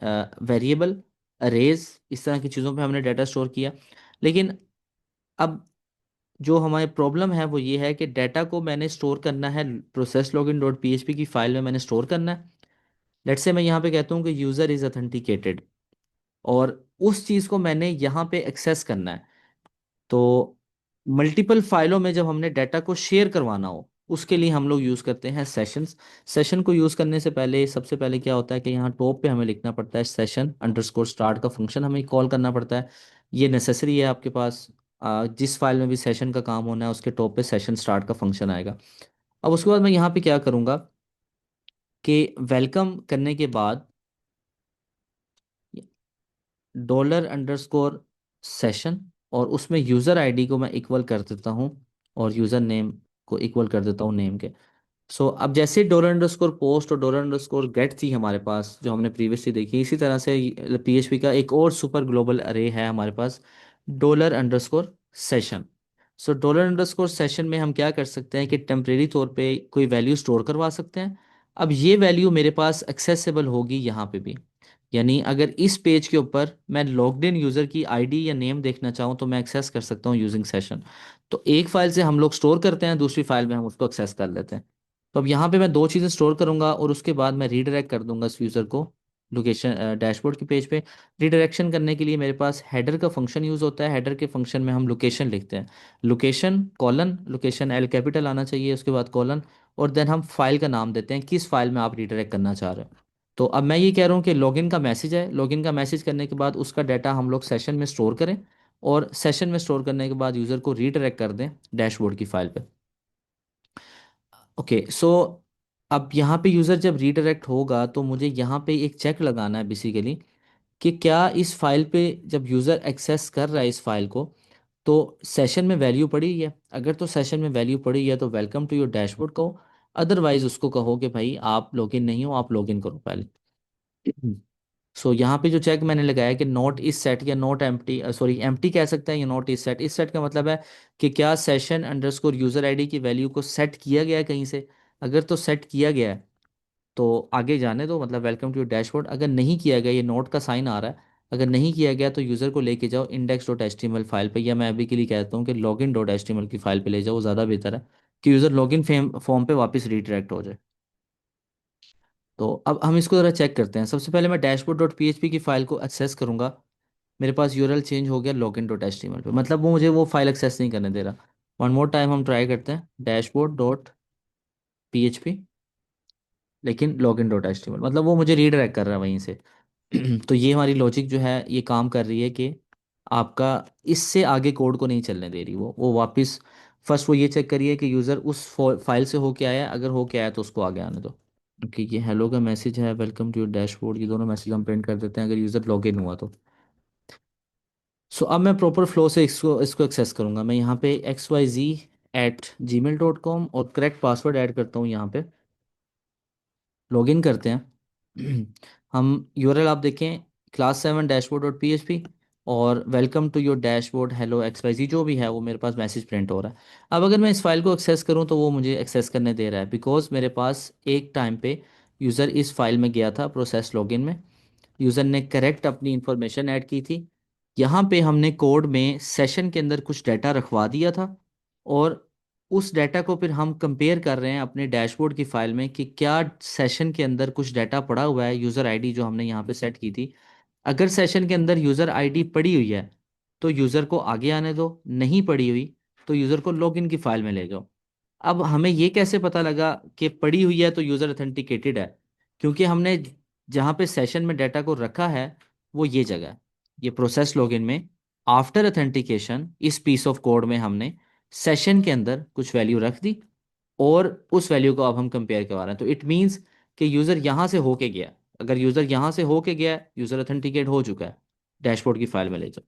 वेरिएबल, अरेज, इस तरह की चीज़ों पे हमने डाटा स्टोर किया। लेकिन अब जो हमारी प्रॉब्लम है वो ये है कि डाटा को मैंने स्टोर करना है, प्रोसेस लॉगिन डॉट पीएचपी की फाइल में मैंने स्टोर करना है। लेट से मैं यहाँ पे कहता हूँ कि यूज़र इज़ ऑथेंटिकेटेड, और उस चीज़ को मैंने यहाँ पे एक्सेस करना है। तो मल्टीपल फाइलों में जब हमने डाटा को शेयर करवाना हो, उसके लिए हम लोग यूज़ करते हैं सेशंस। सेशन को यूज़ करने से पहले सबसे पहले क्या होता है कि यहाँ टॉप पे हमें लिखना पड़ता है सेशन अंडरस्कोर स्टार्ट का फंक्शन हमें कॉल करना पड़ता है। ये नेसेसरी है आपके पास। जिस फाइल में भी सेशन का काम होना है उसके टॉप पे सेशन स्टार्ट का फंक्शन आएगा। अब उसके बाद मैं यहाँ पे क्या करूँगा कि वेलकम करने के बाद डॉलर अंडरस्कोर सेशन, और उसमें यूज़र आईडी को मैं इक्वल कर देता हूँ, और यूज़र नेम को इक्वल कर देता हूँ नेम के। सो अब जैसे डॉलर अंडरस्कोर पोस्ट और डॉलर अंडरस्कोर गेट थी हमारे पास जो हमने प्रीवियसली देखी, इसी तरह से पीएचपी का एक और सुपर ग्लोबल अरे है हमारे पास, डॉलर अंडरस्कोर सेशन। सो डॉलर अंडरस्कोर सेशन में हम क्या कर सकते हैं कि टेम्परेरी तौर पे कोई वैल्यू स्टोर करवा सकते हैं। अब ये वैल्यू मेरे पास एक्सेसिबल होगी यहाँ पे भी। यानी अगर इस पेज के ऊपर मैं लॉग्ड इन यूज़र की आईडी या नेम देखना चाहूँ तो मैं एक्सेस कर सकता हूँ यूजिंग सेशन। तो एक फाइल से हम लोग स्टोर करते हैं, दूसरी फाइल में हम उसको एक्सेस कर लेते हैं। तो अब यहाँ पे मैं दो चीज़ें स्टोर करूंगा, और उसके बाद मैं रीडायरेक्ट कर दूंगा इस यूज़र को लोकेशन डैशबोर्ड के पेज पे। रीडायरेक्शन करने के लिए मेरे पास हेडर का फंक्शन यूज़ होता है। हेडर के फंक्शन में हम लोकेशन लिखते हैं, location colon, location L capital आना चाहिए, उसके बाद कॉलन, और देन हम फाइल का नाम देते हैं किस फाइल में आप रीडायरेक्ट करना चाह रहे हो। तो अब मैं ये कह रहा हूँ कि लॉगिन का मैसेज है, लॉगिन का मैसेज करने के बाद उसका डाटा हम लोग सेशन में स्टोर करें, और सेशन में स्टोर करने के बाद यूज़र को रीडायरेक्ट कर दें डैशबोर्ड की फाइल पे। ओके, सो अब यहाँ पे यूज़र जब रीडायरेक्ट होगा तो मुझे यहाँ पे एक चेक लगाना है बेसिकली कि क्या इस फाइल पे जब यूज़र एक्सेस कर रहा है इस फाइल को, तो सेशन में वैल्यू पड़ी है। अगर तो सेशन में वैल्यू पड़ी है तो वेलकम टू योर डैशबोर्ड कहो, अदरवाइज उसको कहो कि भाई आप लॉगिन नहीं हो, आप लॉगिन करो पहले। सो यहाँ पे जो चेक मैंने लगाया कि नॉट इज सेट या नॉट एम्प्टी, सॉरी एम्प्टी कह सकते हैं या नॉट इज सेट। इस सेट का मतलब है कि क्या सेशन अंडरस्कोर यूजर आईडी की वैल्यू को सेट किया गया है कहीं से। अगर तो सेट किया गया है तो आगे जाने दो, मतलब वेलकम टू योर डैशबोर्ड। अगर नहीं किया गया, ये नोट का साइन आ रहा है, अगर नहीं किया गया तो यूज़र को लेके जाओ index dot H T M L file पे, या मैं अभी के लिए कहता हूँ कि login dot H T M L की फाइल पे ले जाओ, वो ज़्यादा बेहतर है कि यूज़र लॉगिन फॉर्म पे वापस रीडायरेक्ट हो जाए। तो अब हम इसको ज़रा चेक करते हैं। सबसे पहले मैं डैशबोर्ड डॉट पी की फ़ाइल को एक्सेस करूँगा। मेरे पास यूआरएल चेंज हो गया login dot H T M L पे, मतलब वो मुझे वो फाइल एक्सेस नहीं करने दे रहा। वन मोर टाइम हम ट्राई करते हैं, डैशबोर्ड डॉट पी, लेकिन login dot H T M L, मतलब वो मुझे रीडायरेक्ट कर रहा है वहीं से। तो ये हमारी लॉजिक जो है ये काम कर रही है कि आपका इससे आगे कोड को नहीं चलने दे रही वो वापस। फर्स्ट वो ये चेक करिए कि यूज़र उस फाइल से होके आया है, अगर होके आया तो उसको आगे आने दो। ओके, ये हेलो का मैसेज है, वेलकम टू योर डैशबोर्ड, ये दोनों मैसेज हम प्रिंट कर देते हैं अगर यूज़र लॉग इन हुआ तो। सो अब मैं प्रॉपर फ्लो से इसको इसको एक्सेस करूंगा। मैं यहाँ पे xyz@gmail.com और करेक्ट पासवर्ड ऐड करता हूँ यहाँ पे। लॉगिन करते हैं। हम यूआरएल आप देखें, class7 dashboard.php और welcome to your dashboard hello XYZ, जो भी है वो मेरे पास मैसेज प्रिंट हो रहा है। अब अगर मैं इस फाइल को एक्सेस करूं तो वो मुझे एक्सेस करने दे रहा है, बिकॉज मेरे पास एक टाइम पे यूज़र इस फाइल में गया था प्रोसेस लॉगिन में। यूज़र ने करेक्ट अपनी इंफॉर्मेशन ऐड की थी। यहाँ पे हमने कोड में सेशन के अंदर कुछ डाटा रखवा दिया था, और उस डाटा को फिर हम कंपेयर कर रहे हैं अपने डैशबोर्ड की फाइल में कि क्या सेशन के अंदर कुछ डाटा पड़ा हुआ है, यूज़र आईडी जो हमने यहाँ पे सेट की थी। अगर सेशन के अंदर यूज़र आईडी पड़ी हुई है तो यूज़र को आगे आने दो, नहीं पड़ी हुई तो यूज़र को लॉगिन की फाइल में ले जाओ। अब हमें ये कैसे पता लगा कि पड़ी हुई है तो यूज़र ऑथेंटिकेटेड है? क्योंकि हमने जहाँ पे सेशन में डाटा को रखा है वो ये जगह है, ये प्रोसेस लॉगिन में। आफ्टर ऑथेंटिकेशन इस पीस ऑफ कोड में हमने सेशन के अंदर कुछ वैल्यू रख दी, और उस वैल्यू को अब हम कंपेयर करवा रहे हैं। तो इट मीन्स कि यूज़र यहाँ से होके गया। अगर यूज़र यहाँ से होके गया, यूज़र ऑथेंटिकेट हो चुका है, डैशबोर्ड की फाइल में ले जाओ।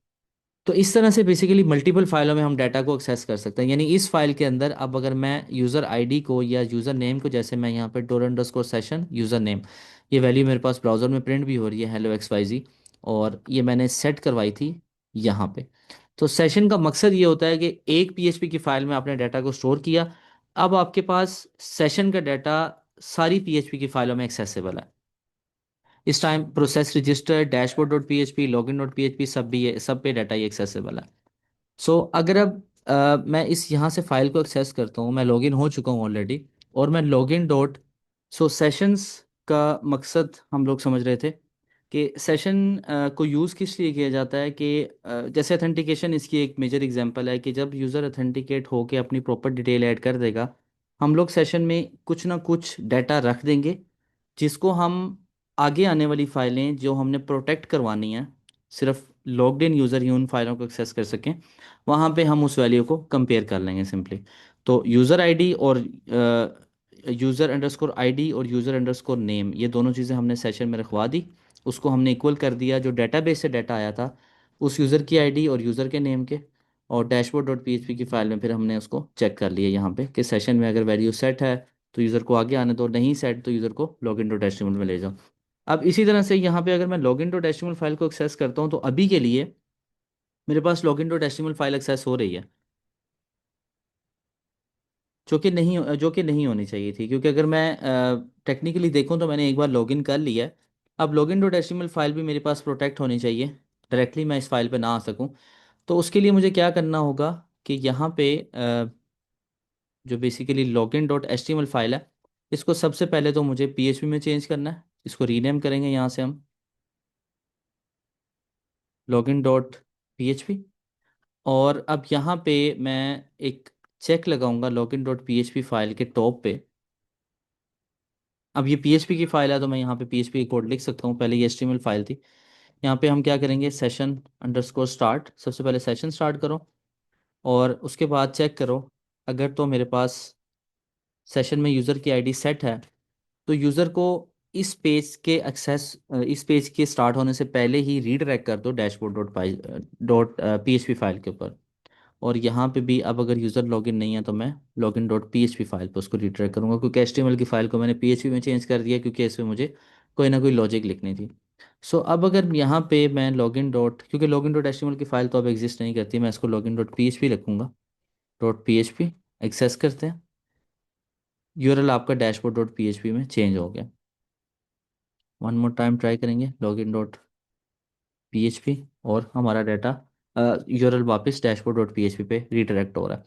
तो इस तरह से बेसिकली मल्टीपल फाइलों में हम डाटा को एक्सेस कर सकते हैं। यानी इस फाइल के अंदर अब अगर मैं यूज़र आईडी को या यूज़र नेम को, जैसे मैं यहाँ पे डोर_सेशन यूज़र नेम, ये वैल्यू मेरे पास ब्राउज़र में प्रिंट भी हो रही है हेलो XYZ, और ये मैंने सेट करवाई थी यहाँ पे। तो सेशन का मकसद ये होता है कि एक PHP की फाइल में आपने डाटा को स्टोर किया, अब आपके पास सेशन का डाटा सारी PHP की फाइलों में एक्सेसिबल है। इस टाइम प्रोसेस रजिस्टर, डैशबोर्ड.php, लॉगिन.php, सब भी ये सब पे डाटा ये एक्सेसिबल है। सो अगर अब मैं इस यहाँ से फाइल को एक्सेस करता हूँ, मैं लॉगिन हो चुका हूँ ऑलरेडी, और मैं लॉगिन डॉट, सो सेशंस का मकसद हम लोग समझ रहे थे कि सेशन को यूज़ किस लिए किया जाता है कि जैसे अथेंटिकेशन इसकी एक मेजर एग्जांपल है कि जब यूज़र अथेंटिकेट होके अपनी प्रॉपर डिटेल ऐड कर देगा, हम लोग सेशन में कुछ ना कुछ डाटा रख देंगे, जिसको हम आगे आने वाली फाइलें जो हमने प्रोटेक्ट करवानी है, सिर्फ लॉग्ड इन यूज़र ही उन फाइलों को एक्सेस कर सकें, वहाँ पे हम उस वैल्यू को कंपेयर कर लेंगे सिंपली। तो यूज़र आईडी और यूज़र_आईडी और यूज़र_नेम, ये दोनों चीज़ें हमने सेशन में रखवा दी। उसको हमने इक्वल कर दिया जो डेटाबेस से डाटा आया था उस यूज़र की आईडी और यूज़र के नेम के, और डैशबोर्ड.php की फाइल में फिर हमने उसको चेक कर लिया यहाँ पे कि सेशन में अगर वैल्यू सेट है तो यूज़र को आगे आने दो, नहीं सेट तो यूज़र को लॉगिन डॉट एचटीएमएल में ले जाओ। अब इसी तरह से यहाँ पे अगर मैं लॉगिन डॉट एचटीएमएल फाइल को एक्सेस करता हूँ तो अभी के लिए मेरे पास login dot HTML file access हो रही है, जो कि नहीं होनी चाहिए थी, क्योंकि अगर मैं टेक्निकली देखूँ तो मैंने एक बार लॉगिन कर लिया है। अब लॉगिन डॉट एचटीएमएल फाइल भी मेरे पास प्रोटेक्ट होनी चाहिए, डायरेक्टली मैं इस फाइल पे ना आ सकूँ। तो उसके लिए मुझे क्या करना होगा कि यहाँ पे जो basically login dot HTML file है, इसको सबसे पहले तो मुझे PHP में चेंज करना है। इसको रीनेम करेंगे यहाँ से हम login.php, और अब यहाँ पे मैं एक चेक लगाऊंगा login.php फाइल के टॉप पे। अब ये PHP की फाइल है तो मैं यहाँ पे PHP की कोड लिख सकता हूँ, पहले ये HTML फाइल थी। यहाँ पे हम क्या करेंगे, सेशन_स्टार्ट, सबसे पहले सेशन स्टार्ट करो, और उसके बाद चेक करो अगर तो मेरे पास सेशन में यूज़र की आईडी सेट है तो यूज़र को इस पेज के एक्सेस इस पेज के स्टार्ट होने से पहले ही रीडायरेक्ट कर दो dashboard dot Pie dot PHP file के ऊपर। और यहाँ पे भी अब अगर यूज़र लॉगिन नहीं है तो मैं login.php फाइल पे उसको रीडायरेक्ट करूँगा, क्योंकि HTML की फाइल को मैंने PHP में चेंज कर दिया क्योंकि इसमें मुझे कोई ना कोई लॉजिक लिखनी थी। सो अब अगर यहाँ पे मैं लॉगिन डॉट, क्योंकि login.html की फाइल तो अब एग्जिस्ट नहीं करती, मैं इसको login.php रखूँगा, .php एक्सेस करते हैं। यूआरएल आपका डैशबोर्ड.php में चेंज हो गया। वन मोर टाइम ट्राई करेंगे login.php, और हमारा डाटा यूआरएल वापस डैशबोर्ड.php पे रीडायरेक्ट हो रहा है।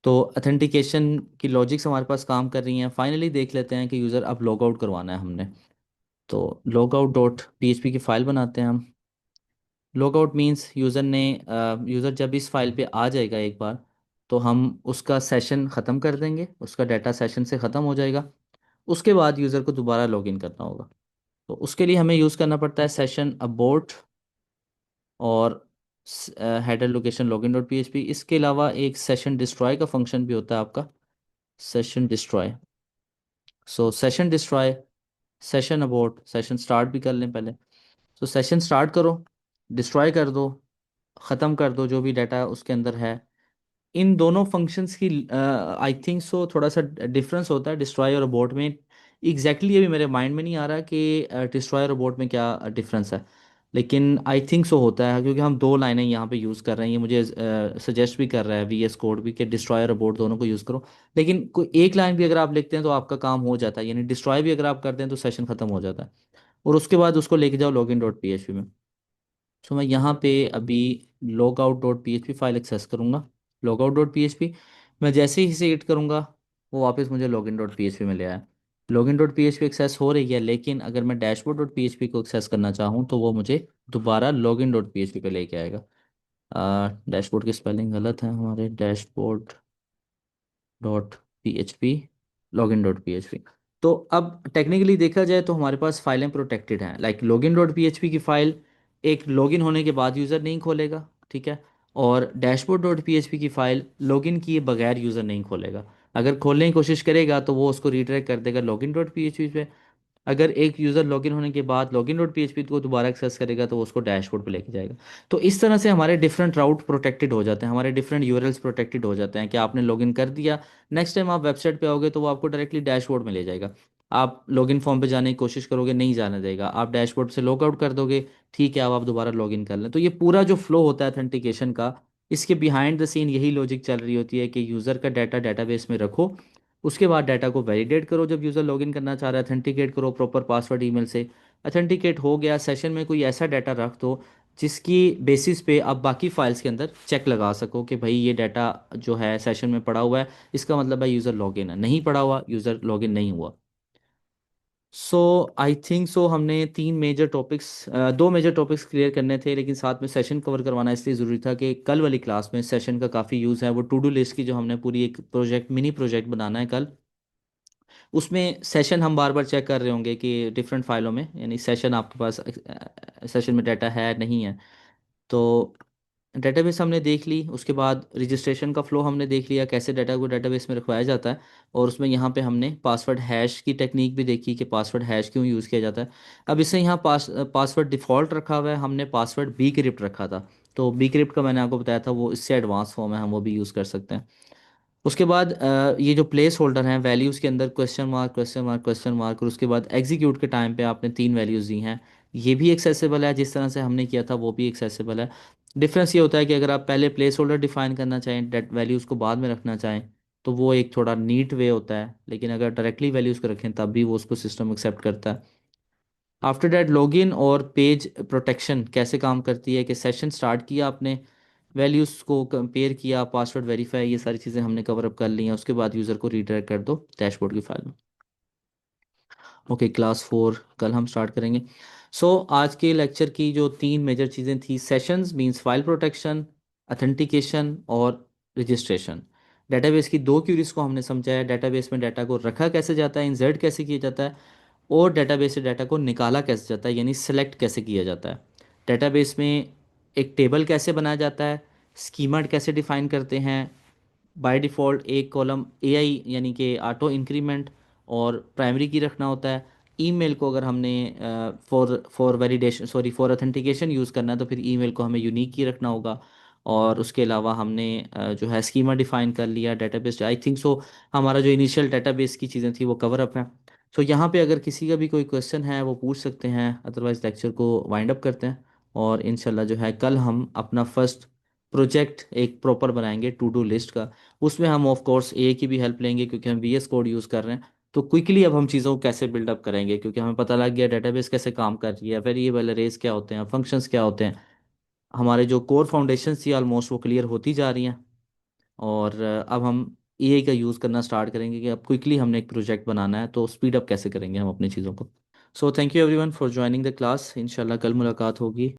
तो अथेंटिकेशन की लॉजिक्स हमारे पास काम कर रही हैं। फाइनली देख लेते हैं कि यूज़र अब लॉग आउट करवाना है हमने। तो logout.php की फ़ाइल बनाते हैं हम। लॉग आउट मीन्स यूज़र जब इस फाइल पे आ जाएगा एक बार, तो हम उसका सेशन ख़त्म कर देंगे, उसका डाटा सेशन से ख़त्म हो जाएगा। उसके बाद यूज़र को दोबारा लॉगिन करना होगा। तो उसके लिए हमें यूज़ करना पड़ता है सेशन अबॉर्ट और header location login dot PHP. इसके अलावा एक सेशन डिस्ट्रॉय का फंक्शन भी होता है आपका, सेशन डिस्ट्रॉय। सो session destroy, session abort, session start भी कर लें पहले। तो सेशन स्टार्ट करो, डिस्ट्रॉय कर दो, ख़त्म कर दो जो भी डाटा उसके अंदर है। इन दोनों फंक्शंस की आई थिंक सो थोड़ा सा डिफरेंस होता है डिस्ट्रॉय और अबॉर्ट में। एग्जैक्टली अभी मेरे माइंड में नहीं आ रहा कि डिस्ट्रॉय और अबॉर्ट में क्या डिफरेंस है, लेकिन आई थिंक सो होता है क्योंकि हम दो लाइनें यहाँ पे यूज़ कर रहे हैं। ये मुझे सजेस्ट भी कर रहा है वीएस कोड भी कि डिस्ट्रॉय और अबॉर्ट दोनों को यूज़ करो। लेकिन कोई एक लाइन भी अगर आप लिखते हैं तो आपका काम हो जाता है, यानी डिस्ट्रॉय भी अगर आप करते हैं तो सेशन खत्म हो जाता है। और उसके बाद उसको लेके जाओ लॉगिन डॉट पीएचपी में। तो मैं यहाँ पे अभी log out dot P H P file access करूँगा। Log out dot P H P, मैं जैसे ही इसे एडिट करूँगा वो वापस मुझे login dot P H P में ले आया। Login dot P H P access हो रही है, लेकिन अगर मैं dashboard dot P H P को एक्सेस करना चाहूँ तो वो मुझे दोबारा login dot P H P पे लेके आएगा। डैशबोर्ड की स्पेलिंग गलत है हमारे, dashboard dot P H P, login dot P H P. तो अब टेक्निकली देखा जाए तो हमारे पास फाइलें प्रोटेक्टेड हैं। Like login dot P H P की फाइल एक लॉगिन होने के बाद यूज़र नहीं खोलेगा, ठीक है। और dashboard dot P H P की फाइल लॉगिन किए बगैर यूज़र नहीं खोलेगा। अगर खोलने की कोशिश करेगा तो वो उसको रीडायरेक्ट कर देगा login dot P H P पे। अगर एक यूज़र लॉगिन होने के बाद लॉगिन डॉट पीएचपी को दोबारा एक्सेस करेगा तो वो उसको डैशबोर्ड पे लेके जाएगा। तो इस तरह से हमारे डिफरेंट राउट प्रोटेक्टेड हो जाते हैं, हमारे डिफरेंट यूआरएल्स प्रोटेक्टेड हो जाते हैं कि आपने लॉगिन कर दिया, नेक्स्ट टाइम आप वेबसाइट पे आओगे तो वो आपको डायरेक्टली डैशबोर्ड में ले जाएगा। आप लॉगिन फॉर्म पे जाने की कोशिश करोगे, नहीं जाने देगा। आप डैशबोर्ड से लॉग आउट कर दोगे, ठीक है, अब आप दोबारा लॉगिन कर लें। तो ये पूरा जो फ्लो होता है ऑथेंटिकेशन का, इसके बिहाइंड द सीन यही लॉजिक चल रही होती है कि यूज़र का डाटा डेटाबेस में रखो, उसके बाद डाटा को वैलिडेट करो। जब यूज़र लॉगिन करना चाह रहा है, अथेंटिकेट करो प्रॉपर पासवर्ड ईमेल से। अथेंटिकेट हो गया, सेशन में कोई ऐसा डाटा रख दो जिसकी बेसिस पे आप बाकी फाइल्स के अंदर चेक लगा सको कि भाई ये डाटा जो है सेशन में पड़ा हुआ है, इसका मतलब है यूज़र लॉगिन है। नहीं पड़ा हुआ, यूज़र लॉगिन नहीं हुआ। सो आई थिंक सो हमने तीन मेजर टॉपिक्स, दो मेजर टॉपिक्स क्लियर करने थे, लेकिन साथ में सेशन कवर करवाना इसलिए ज़रूरी था कि कल वाली क्लास में सेशन का काफ़ी यूज़ है। वो टू डू लिस्ट की जो हमने पूरी एक प्रोजेक्ट, मिनी प्रोजेक्ट बनाना है कल, उसमें सेशन हम बार बार चेक कर रहे होंगे कि डिफरेंट फाइलों में, यानी सेशन आपके पास सेशन में डाटा है नहीं है। तो डेटाबेस हमने देख ली, उसके बाद रजिस्ट्रेशन का फ्लो हमने देख लिया, कैसे डाटा को डेटाबेस में रखवाया जाता है। और उसमें यहाँ पे हमने पासवर्ड हैश की टेक्निक भी देखी कि पासवर्ड हैश क्यों यूज़ किया जाता है। अब इससे यहाँ पासवर्ड डिफ़ॉल्ट रखा हुआ है, हमने पासवर्ड बी क्रिप्ट रखा था। तो बी क्रिप्ट का मैंने आपको बताया था, वो इससे एडवांस फॉर्म है, हम वो भी यूज़ कर सकते हैं। उसके बाद ये जो प्लेस होल्डर हैं वैल्यूज़ के अंदर question mark question mark question mark, और उसके बाद एग्जीक्यूट के टाइम पे आपने तीन वैल्यूज़ दी हैं, ये भी एक्सेसिबल है, जिस तरह से हमने किया था वो भी एक्सेसिबल है। डिफरेंस ये होता है कि अगर आप पहले प्लेस होल्डर डिफाइन करना चाहें, डेट वैल्यूज़ को बाद में रखना चाहें, तो वो एक थोड़ा नीट वे होता है, लेकिन अगर डायरेक्टली वैल्यूज़ को रखें तब भी वो उसको सिस्टम एक्सेप्ट करता है। आफ्टर डैट लॉगिन और पेज प्रोटेक्शन कैसे काम करती है कि सेशन स्टार्ट किया आपने, वैल्यूज़ को कंपेयर किया, पासवर्ड वेरीफाई, ये सारी चीज़ें हमने कवर अप कर ली हैं। उसके बाद यूज़र को रीडायरेक्ट कर दो डैशबोर्ड की फाइल में। ओके, क्लास 4 कल हम स्टार्ट करेंगे। आज के लेक्चर की जो तीन मेजर चीज़ें थी, sessions means file protection, authentication और रजिस्ट्रेशन। डेटाबेस की दो क्यूरीज को हमने समझा है, डेटाबेस में डाटा को रखा कैसे जाता है, इंसर्ट कैसे किया जाता है, और डेटाबेस से डाटा को निकाला कैसे जाता है, यानी सेलेक्ट कैसे किया जाता है। डेटाबेस में एक टेबल कैसे बनाया जाता है, स्कीमा कैसे डिफाइन करते हैं, बाय डिफ़ॉल्ट एक कॉलम एआई यानी कि ऑटो इंक्रीमेंट और प्राइमरी की रखना होता है। ईमेल को अगर हमने for for validation, sorry, for authentication use करना है तो फिर ईमेल को हमें यूनिक की रखना होगा। और उसके अलावा हमने जो है स्कीमा डिफाइन कर लिया। डेटाबेस आई थिंक सो हमारा जो इनिशियल डेटाबेस की चीज़ें थी वो कवर अप है। यहाँ पे अगर किसी का भी कोई क्वेश्चन है वो पूछ सकते हैं, अदरवाइज लेक्चर को वाइंड अप करते हैं। और इंशाल्लाह जो है कल हम अपना फर्स्ट प्रोजेक्ट एक प्रॉपर बनाएंगे टू डू लिस्ट का। उसमें हम ऑफ कोर्स ए की भी हेल्प लेंगे क्योंकि हम वीएस कोड यूज़ कर रहे हैं। तो क्विकली अब हम चीज़ों को कैसे बिल्डअप करेंगे, क्योंकि हमें पता लग गया डेटाबेस कैसे काम कर रही है, वेरिएबल अरेज क्या होते हैं, फंक्शंस क्या होते हैं। हमारे जो कोर फाउंडेशन थी ऑलमोस्ट वो क्लियर होती जा रही हैं। और अब हम एआई का यूज़ करना स्टार्ट करेंगे कि अब क्विकली हमने एक प्रोजेक्ट बनाना है, तो स्पीड अप कैसे करेंगे हम अपनी चीज़ों को। Thank you everyone for joining the class, इंशाल्लाह कल मुलाकात होगी।